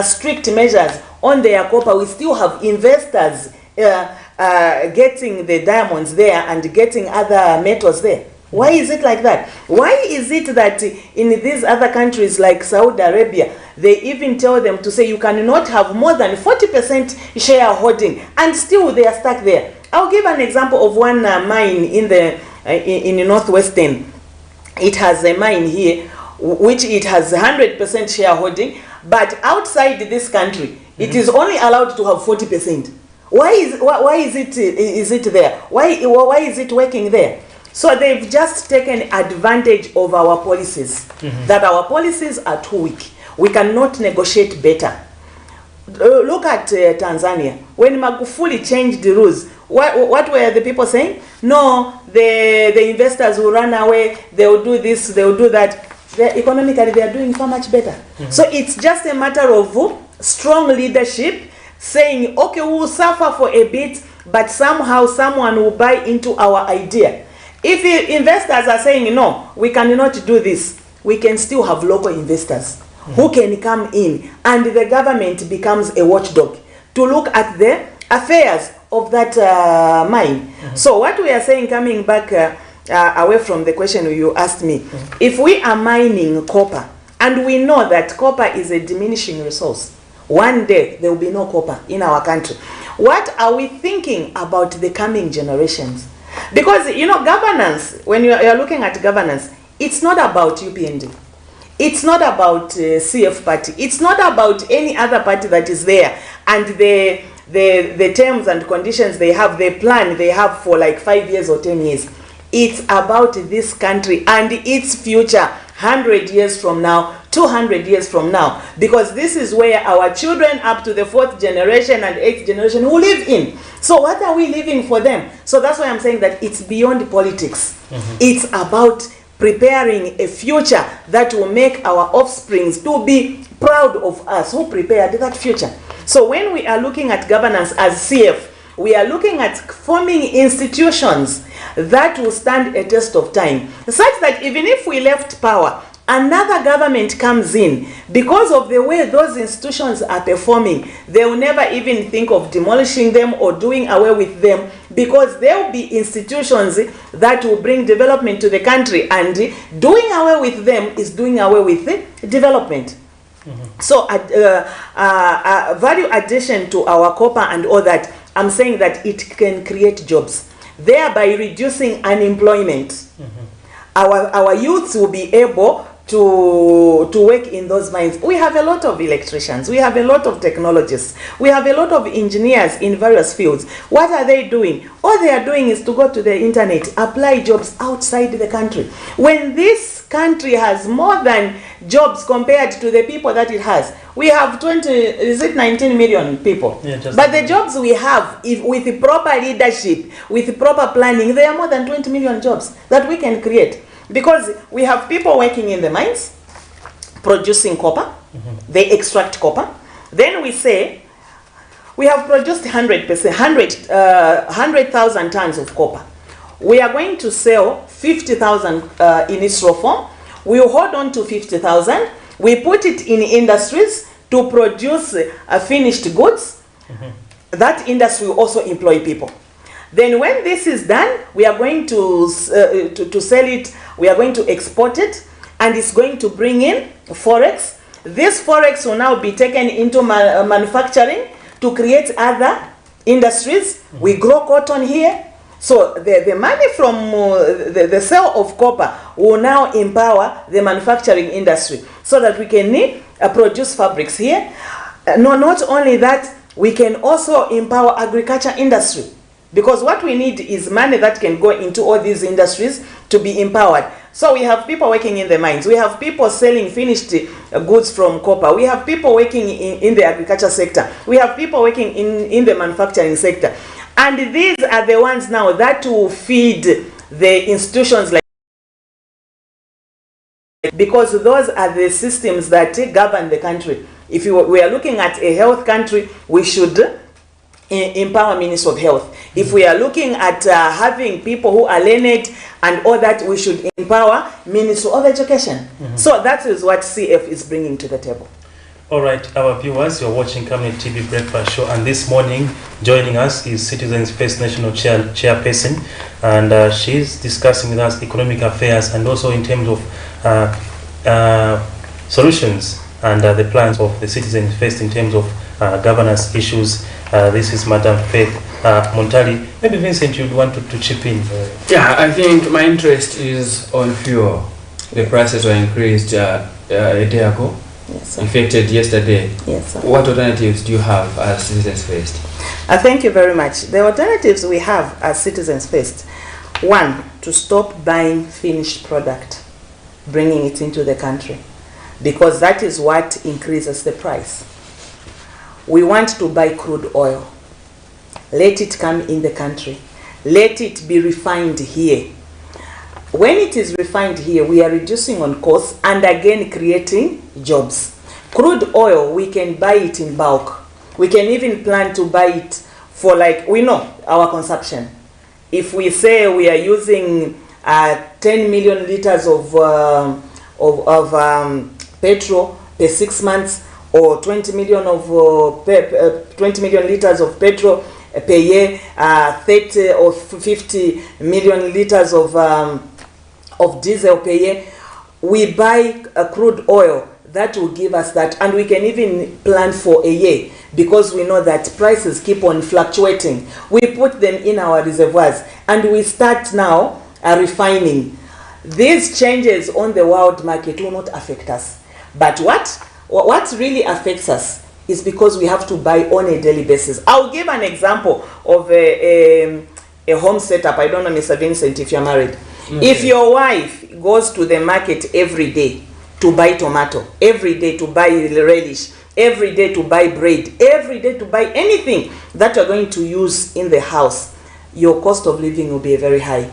strict measures on their copper, we still have investors getting the diamonds there and getting other metals there? Why is it like that? Why is it that in these other countries like Saudi Arabia, they even tell them to say you cannot have more than 40% shareholding, and still they are stuck there? I'll give an example of one mine in the northwestern. It has a mine here, which it has 100% shareholding, but outside this country, it is only allowed to have 40%. Why is it there? Why is it working there? So they've just taken advantage of our policies, that our policies are too weak. We cannot negotiate better. Look at Tanzania. When Magufuli changed the rules, what were the people saying? No, the investors will run away, they will do this, they will do that. Economically, they are doing so much better. So it's just a matter of strong leadership saying, okay, we will suffer for a bit, but somehow someone will buy into our idea. If investors are saying, no, we cannot do this, we can still have local investors who can come in, and the government becomes a watchdog to look at the affairs of that mine. So what we are saying, coming back away from the question you asked me, if we are mining copper, and we know that copper is a diminishing resource, one day there will be no copper in our country, what are we thinking about the coming generations? Because, you know, governance, when you are looking at governance, it's not about UPND. It's not about CF party. It's not about any other party that is there. And the terms and conditions they have, the plan they have for like 5 years or 10 years. It's about this country and its future 100 years from now, 200 years from now. Because this is where our children up to the 4th generation and 8th generation will live in. So what are we leaving for them? So that's why I'm saying that it's beyond politics. It's about preparing a future that will make our offsprings to be proud of us who prepared that future. So when we are looking at governance as CF, we are looking at forming institutions that will stand a test of time, such that even if we left power, another government comes in, because of the way those institutions are performing, they will never even think of demolishing them or doing away with them, because there will be institutions that will bring development to the country, and doing away with them is doing away with development. So value addition to our copper and all that, I'm saying that it can create jobs, thereby reducing unemployment. Our youths will be able to work in those mines. We have a lot of electricians, we have a lot of technologists, we have a lot of engineers in various fields. What are they doing? All they are doing is to go to the internet, apply jobs outside the country. When this country has more than jobs compared to the people that it has, we have 19 million people. But the jobs we have, if with the proper leadership, with the proper planning, there are more than 20 million jobs that we can create. Because we have people working in the mines, producing copper, they extract copper. Then we say, we have produced 100,000 tons of copper. We are going to sell 50,000 in its raw form. We hold on to 50,000. We put it in industries to produce finished goods. That industry will also employ people. Then when this is done, we are going to sell it, we are going to export it, and it's going to bring in forex. This forex will now be taken into manufacturing to create other industries. We grow cotton here. So the money from the sale of copper will now empower the manufacturing industry so that we can produce fabrics here. No, not only that, we can also empower agriculture industry. Because what we need is money that can go into all these industries to be empowered. So we have people working in the mines. We have people selling finished goods from copper. We have people working in the agriculture sector. We have people working in the manufacturing sector. And these are the ones now that will feed the institutions like, because those are the systems that govern the country. If we are looking at a health country, we should empower Ministry of Health. If we are looking at having people who are learned and all that, we should empower Ministry of Education. So that is what CF is bringing to the table. All right, our viewers, you're watching Camnet TV Breakfast Show, and this morning joining us is Citizens First National Chairperson, and she's discussing with us economic affairs and also in terms of solutions and the plans of the Citizens First in terms of governance issues. This is Madam Faith Montali. Maybe Vincent, you'd want to chip in. Yeah, I think my interest is on fuel. The prices were increased a day ago. Yes, Effected yesterday. Yes, sir. What alternatives do you have as Citizens First? Thank you very much. The alternatives we have as Citizens First: one, to stop buying finished product, bringing it into the country, because that is what increases the price. We want to buy crude oil. Let it come in the country. Let it be refined here. When it is refined here, we are reducing on costs and again creating jobs. Crude oil, we can buy it in bulk. We can even plan to buy it for, like, we know our consumption. If we say we are using 10 million liters of petrol per 6 months, or 20 million liters of petrol per year, 30 or 50 million liters of diesel per year, we buy a crude oil that will give us that, and we can even plan for a year because we know that prices keep on fluctuating. We put them in our reservoirs and we start now refining. These changes on the world market will not affect us, but what really affects us is because we have to buy on a daily basis. I'll give an example of a home setup. I don't know, Mr. Vincent, if you're married. Okay. If your wife goes to the market every day to buy tomato, every day to buy relish, every day to buy bread, every day to buy anything that you're going to use in the house, your cost of living will be very high.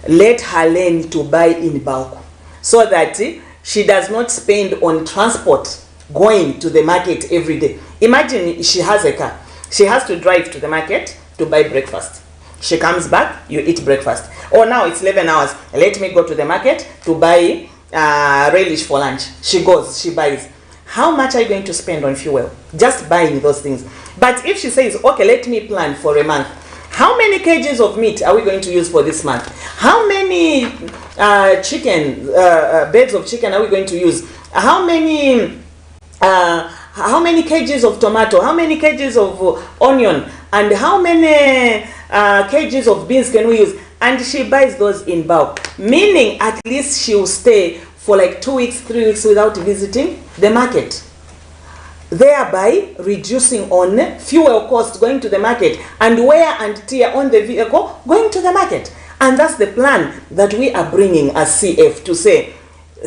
Let her learn to buy in bulk so that she does not spend on transport going to the market every day. Imagine she has a car. She has to drive to the market to buy breakfast. She comes back, you eat breakfast. Oh, now it's 11 hours. Let me go to the market to buy relish for lunch. She goes, she buys. How much are you going to spend on fuel? Just buying those things. But if she says, okay, let me plan for a month. How many kgs of meat are we going to use for this month? How many beds of chicken are we going to use? How many kgs of tomato? How many kgs of onion? And how many kgs of beans can we use? And she buys those in bulk, meaning at least she will stay for like 2 weeks, 3 weeks without visiting the market, thereby reducing on fuel costs going to the market and wear and tear on the vehicle going to the market. And that's the plan that we are bringing as CF, to say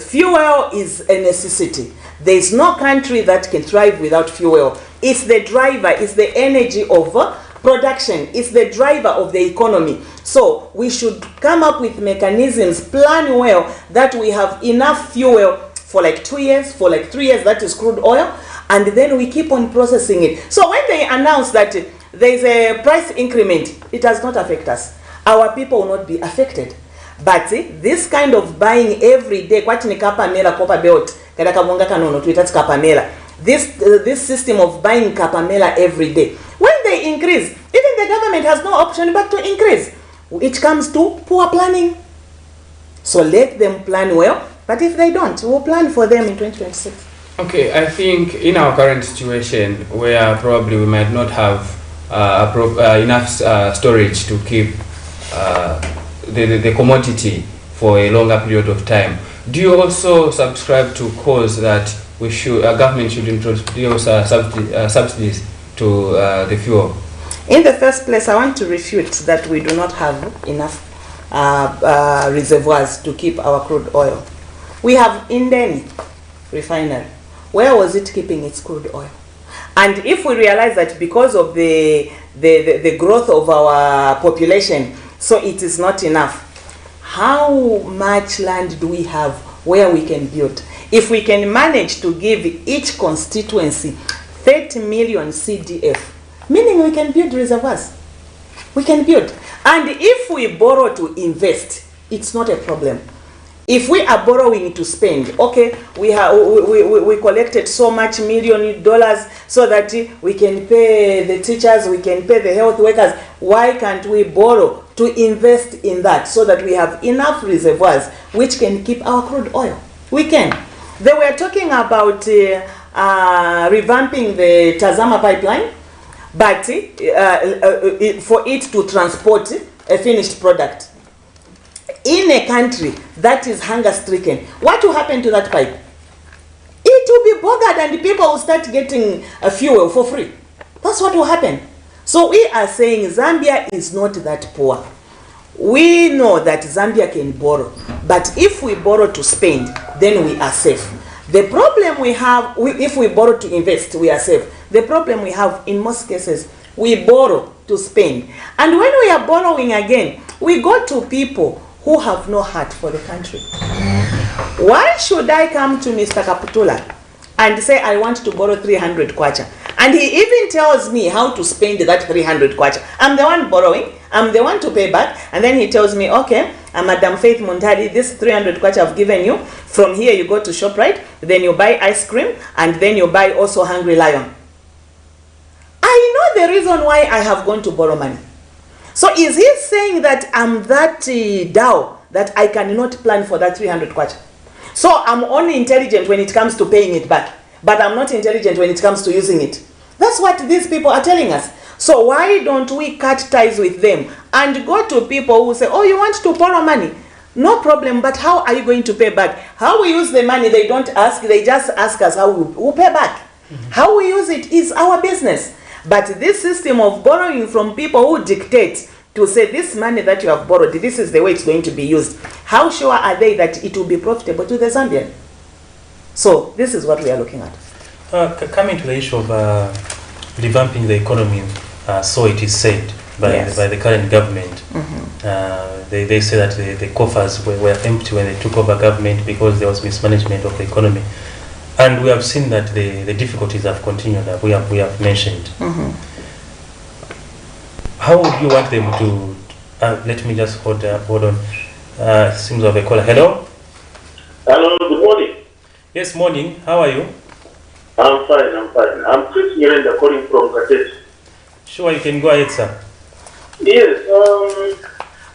fuel is a necessity. There is no country that can thrive without fuel. It's the driver, it's the energy of production, it's the driver of the economy. So we should come up with mechanisms, plan well, that we have enough fuel for like 2 years, for like 3 years, that is crude oil, and then we keep on processing it. So when they announce that there is a price increment, it does not affect us. Our people will not be affected. But this kind of buying every day, this system of buying kapamela every day, when they increase, even the government has no option but to increase. It comes to poor planning. So let them plan well, but if they don't, we'll plan for them in 2026. Okay, I think in our current situation, where probably we might not have enough storage to keep the commodity for a longer period of time, do you also subscribe to cause that we should government should introduce subsidies to the fuel? In the first place, I want to refute that we do not have enough reservoirs to keep our crude oil. We have Indeni refinery. Where was it keeping its crude oil? And if we realize that because of the growth of our population, so it is not enough, how much land do we have where we can build? If we can manage to give each constituency 30 million CDF, Meaning we can build reservoirs. We can build. And if we borrow to invest, it's not a problem. If we are borrowing to spend, okay, we collected so much $1 million so that we can pay the teachers, we can pay the health workers. Why can't we borrow to invest in that so that we have enough reservoirs which can keep our crude oil? We can. They were talking about revamping the Tazama pipeline, but for it to transport a finished product. In a country that is hunger-stricken, what will happen to that pipe? It will be bogged and people will start getting a fuel for free. That's what will happen. So we are saying Zambia is not that poor. We know that Zambia can borrow, but if we borrow to spend, then we are safe. The problem we have, if we borrow to invest, we are safe. The problem we have in most cases, we borrow to spend. And when we are borrowing again, we go to people who have no heart for the country. Why should I come to Mr. Kaputula and say I want to borrow 300 kwacha? And he even tells me how to spend that 300 kwacha. I'm the one borrowing, I'm the one to pay back, and then he tells me, okay, Madam Faith Muntadi, this 300 kwacha I've given you, from here you go to ShopRite, then you buy ice cream, and then you buy also Hungry Lion. I know the reason why I have gone to borrow money. So is he saying that I'm that dough that I cannot plan for that 300 kwacha? So I'm only intelligent when it comes to paying it back, but I'm not intelligent when it comes to using it. That's what these people are telling us. So why don't we cut ties with them and go to people who say, oh, you want to borrow money? No problem, but how are you going to pay back? How we use the money, they don't ask, they just ask us how we pay back. How we use it is our business. But this system of borrowing from people who dictate to say this money that you have borrowed, this is the way it's going to be used. How sure are they that it will be profitable to the Zambian? So this is what we are looking at. Coming to the issue of revamping the economy, so it is said by the current government. They say that the coffers were empty when they took over government because there was mismanagement of the economy. And we have seen that the difficulties have continued, that we have mentioned. How would you want them to, let me just hold on, seems to have a caller. Hello? Hello, good morning. Yes, morning. How are you? I'm fine. I'm Chris Nyirenda calling from Camnet. Sure, you can go ahead, sir. Yes,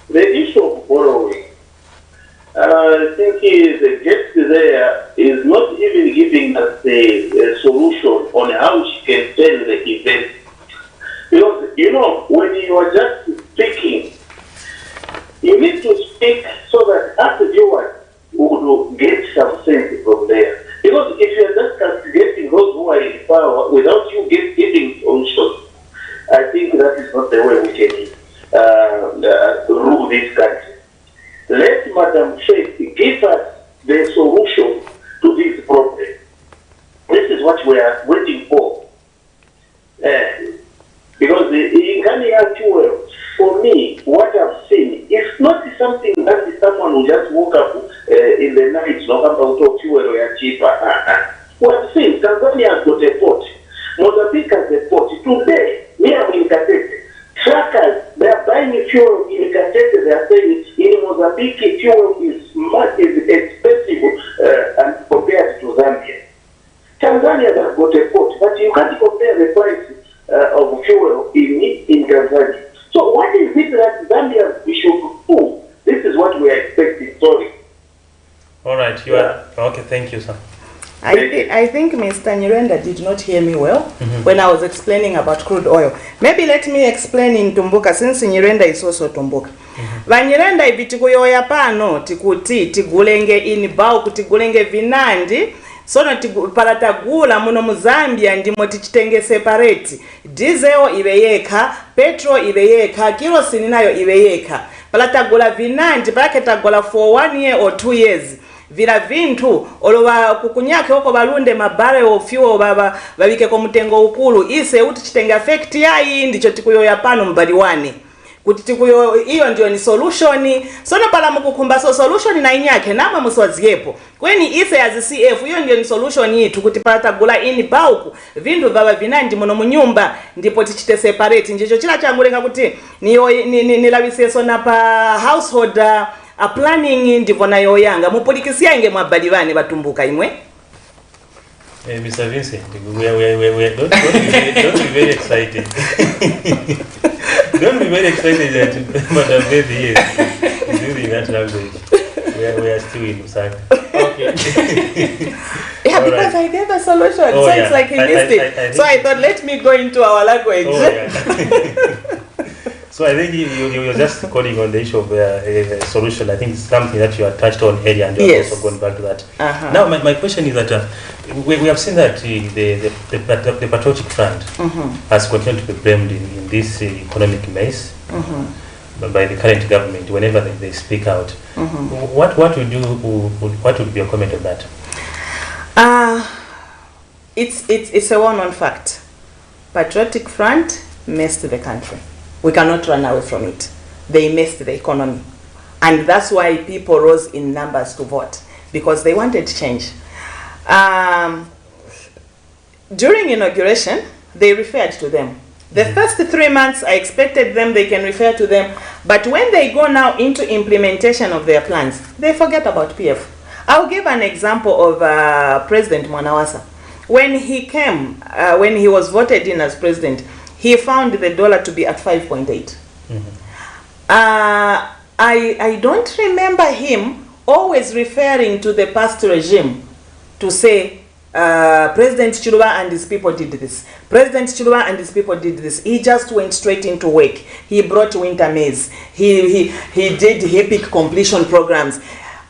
the issue of borrowing, I think the guest there is not even giving us a solution on how she can sell the event. Because, when you are just speaking, you need to speak so that as a viewer would get some sense from there. Because if you are just castigating those who are in power without you getting solutions, I think that is not the way we can rule this country. Let Madam Faith give us the solution to this problem. This is what we are waiting for. Because in Ghana fuel, for me, what I've seen, it's not something that someone will just woke up in the night, no about fuel or cheaper. We have seen Tanzania has got a port. Mozambique has a port. Today, we are in Camnet. Truckers, they are buying fuel in Camnet. They are saying in Mozambique, fuel is much expensive and compared to Zambia. Tanzania has got a port, but you can't compare the price of fuel in Tanzania. So what is it that Zambia we should do? This is what we are expecting. Sorry. All right, you are okay. Thank you, sir. I think Mr. Nyirenda did not hear me well when I was explaining about crude oil. Maybe let me explain in Tumbuka, since Nyirenda is also Tumbuka. Vanyirenda ibitikuyoya pano tikuti tigulenge inibau kutigulenge vinandi sono palatagula muno mu Zambia ndimo tichitenge separate. Diesel ibe yekha, petrol ibe yekha, kerosene nayo ibe yekha. Palatagula vinandi paketagula for 1 year or 2 years. Vila vintu olowa kukunyake hoko balunde mabare ofyo baba babike ko mutengo ukulu ise uti chitenga effect yayi ndicho tikuyoya pano mbali wane. kuti tikuyo iyo ndio ni solution sono pala mukukhumba so solution na inyake nama muswaziepo kweni ise as CF iyo ndio ni solution yitu kuti patagula ini bauku vindu vava vinandi muno munyumba ndipo tichite separate njecho chila changulenga kuti nilawise sona pa household planning ndivyo nayo yanga mupulikisia inge mwabali vane batumbuka imwe. Mr. Vincent, we don't be very excited. Don't be very excited that Madam Baby is using that language. We are still in Lusaka. Okay. Yeah, because I gave a solution, so it's like he missed it. So I thought, let me go into our language. Oh, yeah. So I think you're just calling on the issue of a solution. I think it's something that you had touched on earlier, and you're also going back to that. Now, my question is that we have seen that the Patriotic Front has continued to be blamed in this economic mess by the current government whenever they speak out. What would be your comment on that? It's a well-known fact. Patriotic Front messed the country. We cannot run away from it. They messed the economy. And that's why people rose in numbers to vote, because they wanted change. During inauguration, they referred to them. The first 3 months, I expected they can refer to them. But when they go now into implementation of their plans, they forget about PF. I'll give an example of President Mwanawasa. When he came, when he was voted in as president, he found the dollar to be at 5.8. I don't remember him always referring to the past regime to say, President Chiluba and his people did this. President Chiluba and his people did this. He just went straight into work. He brought winter maize. He did HIPIC completion programs.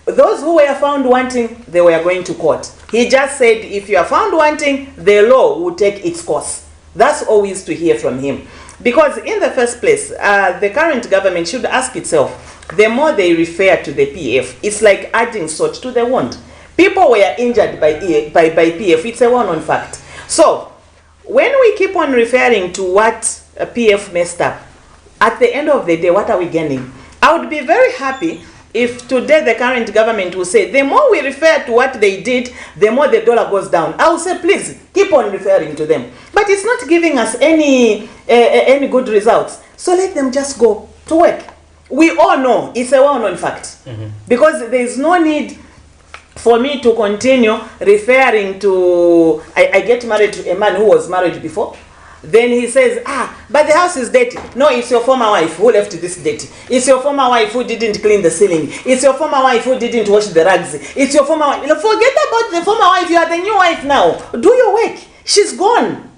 Those who were found wanting, they were going to court. He just said, if you are found wanting, the law will take its course. That's all we used to hear from him. Because in the first place, the current government should ask itself, the more they refer to the PF, it's like adding salt to the wound. People were injured by PF. It's a well-known fact. So, when we keep on referring to what PF messed up, at the end of the day, what are we gaining? I would be very happy if today the current government will say, the more we refer to what they did, the more the dollar goes down. I will say, please, keep on referring to them. But it's not giving us any good results. So let them just go to work. We all know it's a well-known fact. Because there is no need for me to continue referring to, I get married to a man who was married before. Then he says, but the house is dirty. No, it's your former wife who left this dirty. It's your former wife who didn't clean the ceiling. It's your former wife who didn't wash the rugs. It's your former wife. Forget about the former wife. You are the new wife now. Do your work. She's gone.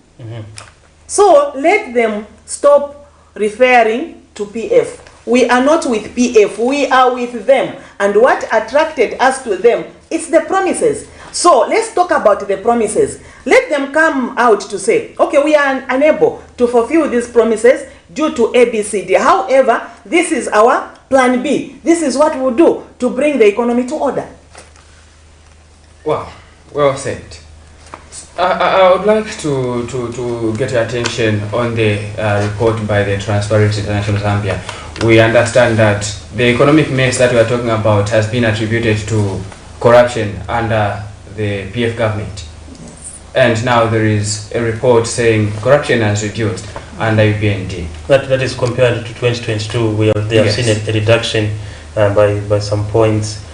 So let them stop referring to PF. We are not with PF. We are with them. And what attracted us to them is the promises. So let's talk about the promises. Let them come out to say, okay, we are unable to fulfill these promises due to ABCD. However, this is our plan B. This is what we'll do to bring the economy to order. Wow, well said. I would like to get your attention on the report by the Transparency International Zambia. We understand that the economic mess that we are talking about has been attributed to corruption under the PF government. And now there is a report saying corruption has reduced under UPND. That is compared to 2022, where they have seen a reduction by some points.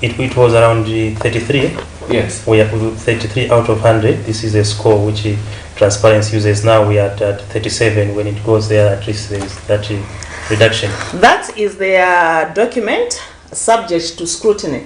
It was around 33. Yes. We are 33 out of 100. This is a score which Transparency uses. Now we are at 37. When it goes there, at least there is that reduction. That is their document subject to scrutiny.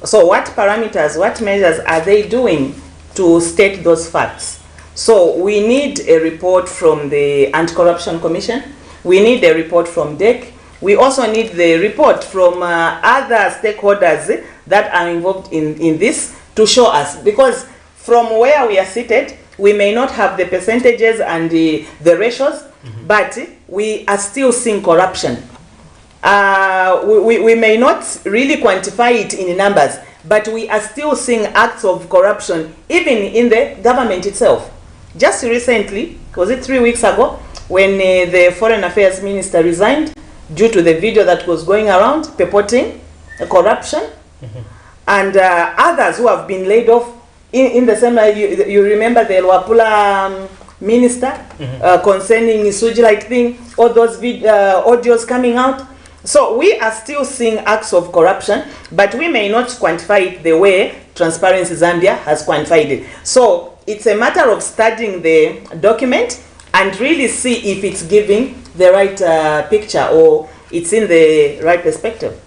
So what parameters, what measures are they doing to state those facts? So we need a report from the Anti-Corruption Commission. We need a report from DEC. We also need the report from other stakeholders that are involved in this to show us. Because from where we are seated, we may not have the percentages and the ratios, but we are still seeing corruption. We may not really quantify it in numbers, but we are still seeing acts of corruption even in the government itself. Just recently, was it 3 weeks ago, when the Foreign Affairs Minister resigned due to the video that was going around purporting corruption, and others who have been laid off in the same. You remember the Luapula minister concerning Sujilite thing, all those audios coming out. So we are still seeing acts of corruption, but we may not quantify it the way Transparency Zambia has quantified it. So it's a matter of studying the document and really see if it's giving the right picture or it's in the right perspective.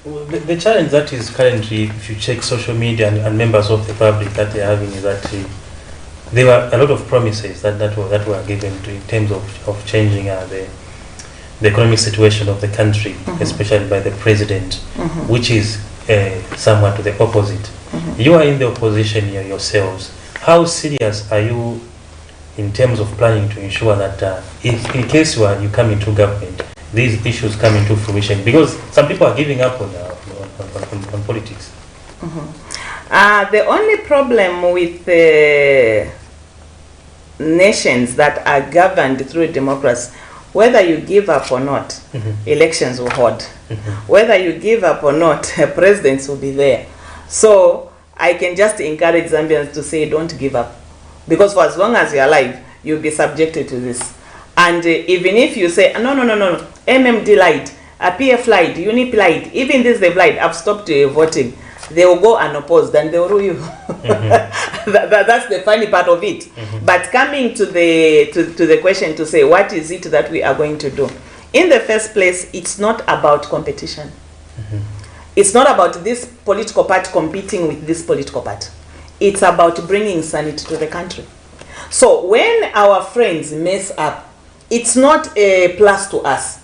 Well, the challenge that is currently, if you check social media and members of the public that they're having, is that there were a lot of promises that were given in terms of changing the economic situation of the country, especially by the president, which is somewhat to the opposite. You are in the opposition here yourselves. How serious are you in terms of planning to ensure that if in case you come into government, these issues come into fruition? Because some people are giving up on politics. The only problem with nations that are governed through democracy, whether you give up or not, elections will hold. Whether you give up or not, presidents will be there. So I can just encourage Zambians to say, don't give up. Because for as long as you're alive, you'll be subjected to this. And even if you say, no, MMD lied, PF lied, UNIP lied, even this they've lied, I've stopped voting, they will go unopposed and they will rule you. That's the funny part of it. But coming to the question to say, what is it that we are going to do? In the first place, it's not about competition. It's not about this political party competing with this political party. It's about bringing sanity to the country. So when our friends mess up, it's not a plus to us.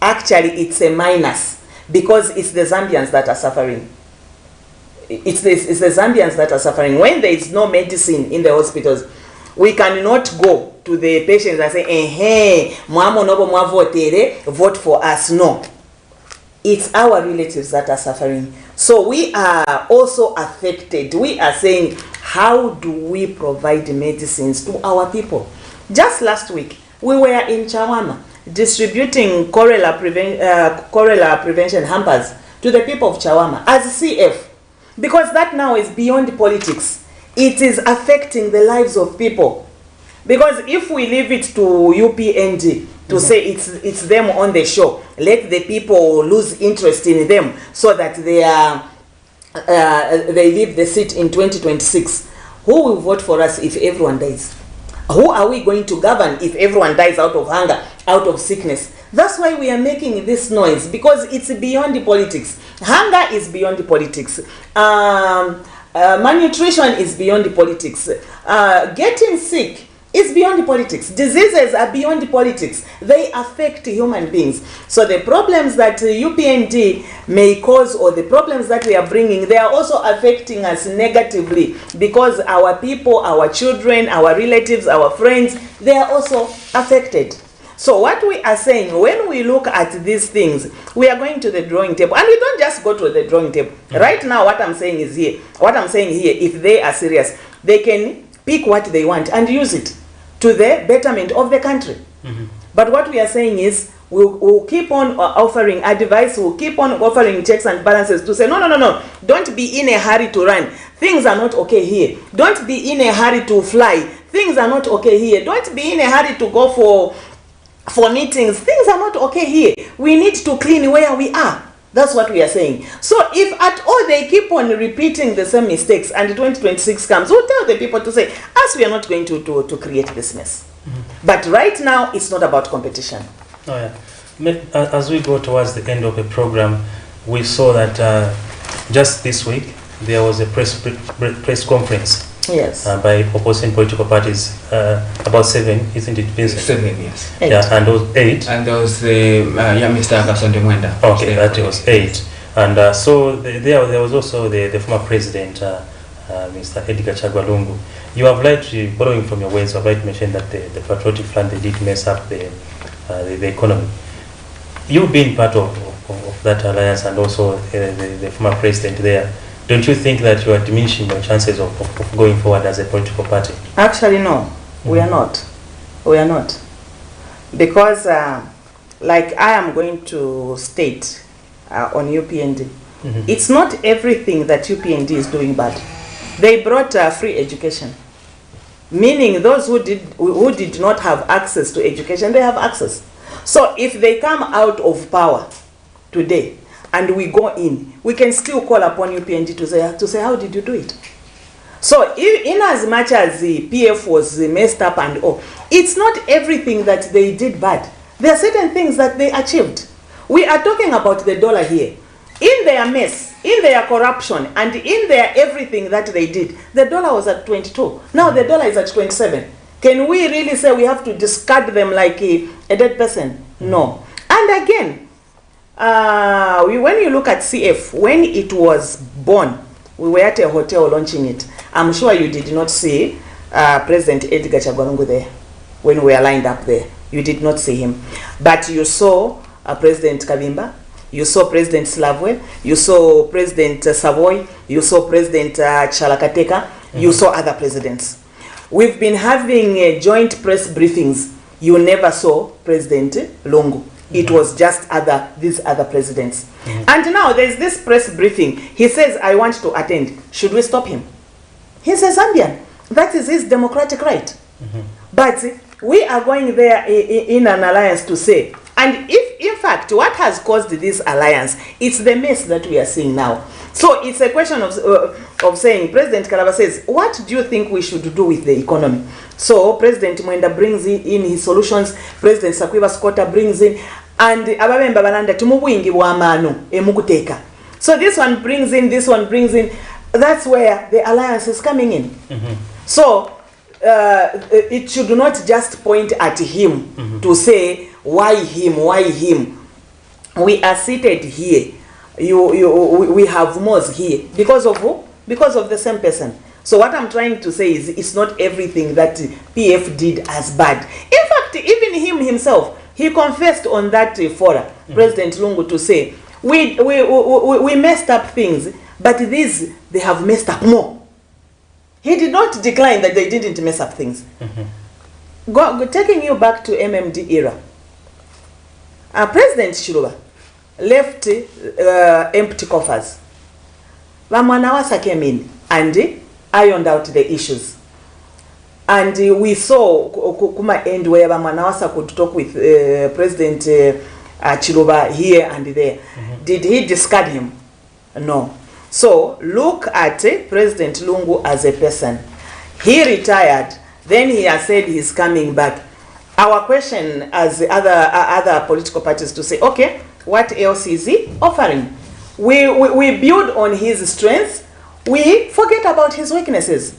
Actually, it's a minus, because it's the Zambians that are suffering. It's the Zambians that are suffering. When there is no medicine in the hospitals, we cannot go to the patients and say, vote for us. No. It's our relatives that are suffering. So we are also affected. We are saying, how do we provide medicines to our people? Just last week, we were in Chawama distributing cholera prevention hampers to the people of Chawama as CF. Because that now is beyond politics. It is affecting the lives of people. Because if we leave it to UPND to say it's them on the show, let the people lose interest in them so that they leave the seat in 2026. Who will vote for us if everyone dies? Who are we going to govern if everyone dies out of hunger, out of sickness? That's why we are making this noise, because it's beyond the politics. Hunger is beyond the politics. Malnutrition is beyond the politics. Getting sick is beyond the politics. Diseases are beyond the politics. They affect human beings. So the problems that UPND may cause, or the problems that we are bringing, they are also affecting us negatively, because our people, our children, our relatives, our friends, they are also affected. So what we are saying, when we look at these things, we are going to the drawing table, and we don't just go to the drawing table. Right now, what I'm saying here, if they are serious, they can pick what they want and use it to the betterment of the country. But what we are saying is, we'll keep on offering advice, we'll keep on offering checks and balances to say, no, don't be in a hurry to run. Things are not okay here. Don't be in a hurry to fly. Things are not okay here. Don't be in a hurry to go for meetings. Things are not okay here. We need to clean where we are. That's what we are saying. So if at all they keep on repeating the same mistakes and 2026 comes, we'll tell the people to say, us, we are not going to create this mess. But right now, it's not about competition. Oh, yeah. As we go towards the end of the program, we saw that just this week, there was a press conference. Yes. By opposing political parties, about 7, isn't it, Vincent? 7, yes. 8. Yeah, and those 8. And there was Mr. Kasonde Mwenda. Okay, that was 8. And so there was also the former president, Mr. Edgar Chagwalungu. You have likely, borrowing from your words, you have likely mentioned that the Patriotic Front, they did mess up the economy. You've been part of that alliance, and also the former president there. Don't you think that you are diminishing your chances of going forward as a political party? Actually, no. We are not. We are not. because like I am going to state on UPND, it's not everything that UPND is doing bad. They brought free education, meaning those who did not have access to education, they have access. So if they come out of power today and we go in, we can still call upon UPND to say how did you do it? So in as much as the PF was messed up and all, it's not everything that they did bad. There are certain things that they achieved. We are talking about the dollar here. In their mess, in their corruption, and in their everything that they did, the dollar was at 22. Now the dollar is at 27. Can we really say we have to discard them like a dead person? No. And again, when you look at CF, when it was born, we were at a hotel launching it. I'm sure you did not see President Edgar Chagwanungu there when we were lined up there. You did not see him. But you saw President Kavimba, you saw President Slavwe, you saw President Savoy, you saw President Chalakateka, you saw other presidents. We've been having joint press briefings. You never saw President Lungu. It was just these other presidents. And now there's this press briefing. He says, I want to attend. Should we stop him? He's a Zambian. That is his democratic right. But we are going there in an alliance to say, and if in fact what has caused this alliance, it's the mess that we are seeing now. So it's a question of saying, President Kalaba says, what do you think we should do with the economy? So President Mwenda brings in his solutions, President Sakwiba Skota brings in, and Ababemba Balanda tumubwingi wamanu emukuteka. So this one brings in, this one brings in. That's where the alliance is coming in. So it should not just point at him to say, why him, why him? We are seated here. We have Moz here. Because of who? Because of the same person. So what I'm trying to say is it's not everything that PF did as bad. In fact, even him himself, he confessed on that forum, President Lungu, to say, we messed up things, but these, they have messed up more. He did not decline that they didn't mess up things. Taking you back to MMD era, President Shiruba left empty coffers. Vamanawasa came in and ironed out the issues. And we saw Kuma end where Vamanawasa could talk with President Chiluba here and there. Did he discard him? No. So look at President Lungu as a person. He retired, then he has said he's coming back. Our question as other political parties to say, okay, what else is he offering? We build on his strengths, we forget about his weaknesses.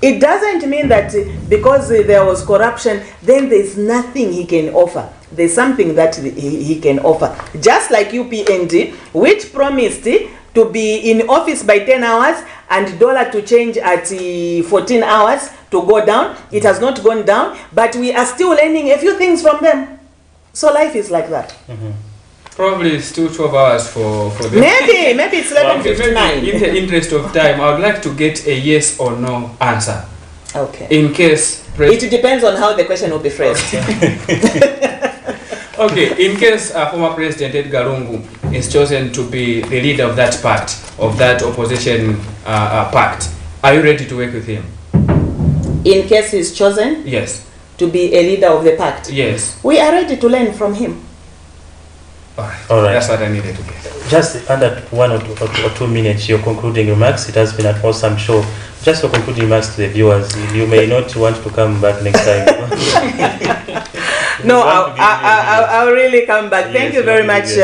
It doesn't mean that because there was corruption, then there's nothing he can offer. There's something that he can offer. Just like UPND, which promised to be in office by 10 hours and dollar to change at 14 hours to go down. It has not gone down, but we are still learning a few things from them. So life is like that. Probably it's still 12 hours for them. Maybe it's 11:59. In the interest of time, I would like to get a yes or no answer. Okay. In case... It depends on how the question will be phrased. Okay, in case former President Edgar Lungu is chosen to be the leader of that pact, of that opposition pact, are you ready to work with him? In case he's chosen? Yes. To be a leader of the pact? Yes. We are ready to learn from him. All right. That's what I needed to get. Just under 1 or 2 minutes, your concluding remarks. It has been an awesome show. Just your concluding remarks to the viewers. You may not want to come back next time. No, I'll really come back. Thank you very much.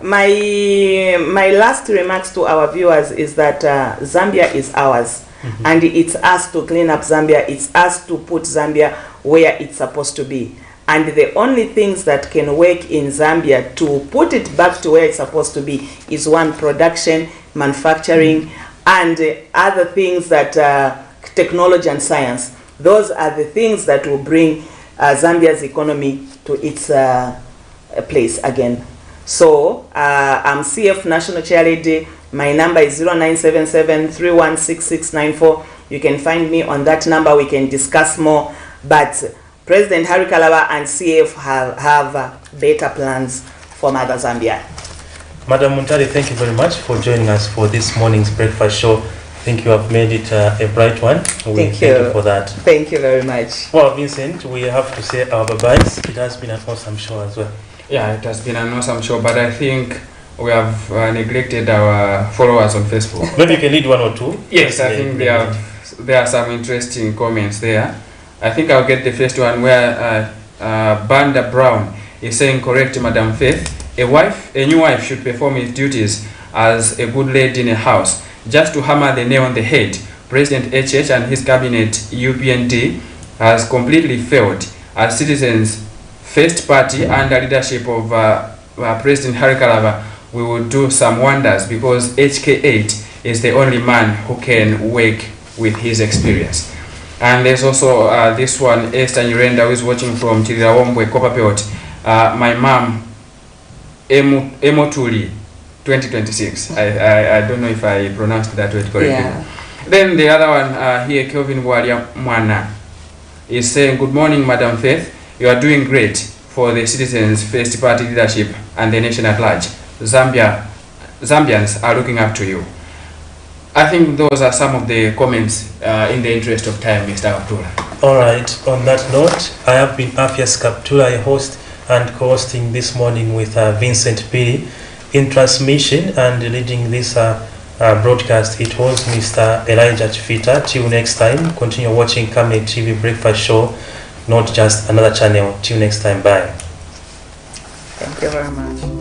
My last remarks to our viewers is that Zambia is ours. And it's us to clean up Zambia. It's us to put Zambia where it's supposed to be. And the only things that can work in Zambia to put it back to where it's supposed to be is one, production, manufacturing, and other things that technology and science. Those are the things that will bring Zambia's economy to its place again. So I'm CF National Chairlady. My number is 0977-316694. You can find me on that number. We can discuss more. But President Harry Kalaba and CF have better plans for Mother Zambia. Madam Muntari, thank you very much for joining us for this morning's breakfast show. I think you have made it a bright one. Thank you for that. Thank you very much. Well, Vincent, we have to say our bye-byes. It has been an awesome show as well. Yeah, it has been an awesome show, but I think we have neglected our followers on Facebook. Maybe you can lead one or two. Yes, I think there are some interesting comments there. I think I'll get the first one where Banda Brown is saying, correct, Madam Faith, a new wife should perform his duties as a good lady in a house. Just to hammer the nail on the head, President HH and his cabinet UPND has completely failed. As Citizens First Party under leadership of President Harry Kalaba, we will do some wonders because HK8 is the only man who can work with his experience. And there's also this one, Esther Nyirenda, who is watching from Chirilawombwe, Copperbelt. My mom, Emotuli, 2026. I don't know if I pronounced that word correctly. Yeah. Then the other one here, Kelvin Walia Mwana, is saying, good morning, Madam Faith. You are doing great for the Citizens First Party leadership and the nation at large. Zambians are looking up to you. I think those are some of the comments in the interest of time, Mr. Kaptula. All right. On that note, I have been Afias Kaptula, a host and co-hosting this morning with Vincent Piri. In transmission and leading this broadcast, it was Mr. Elijah Chifita. Till next time, continue watching Camnet TV Breakfast Show, not just another channel. Till next time, bye. Thank you very much.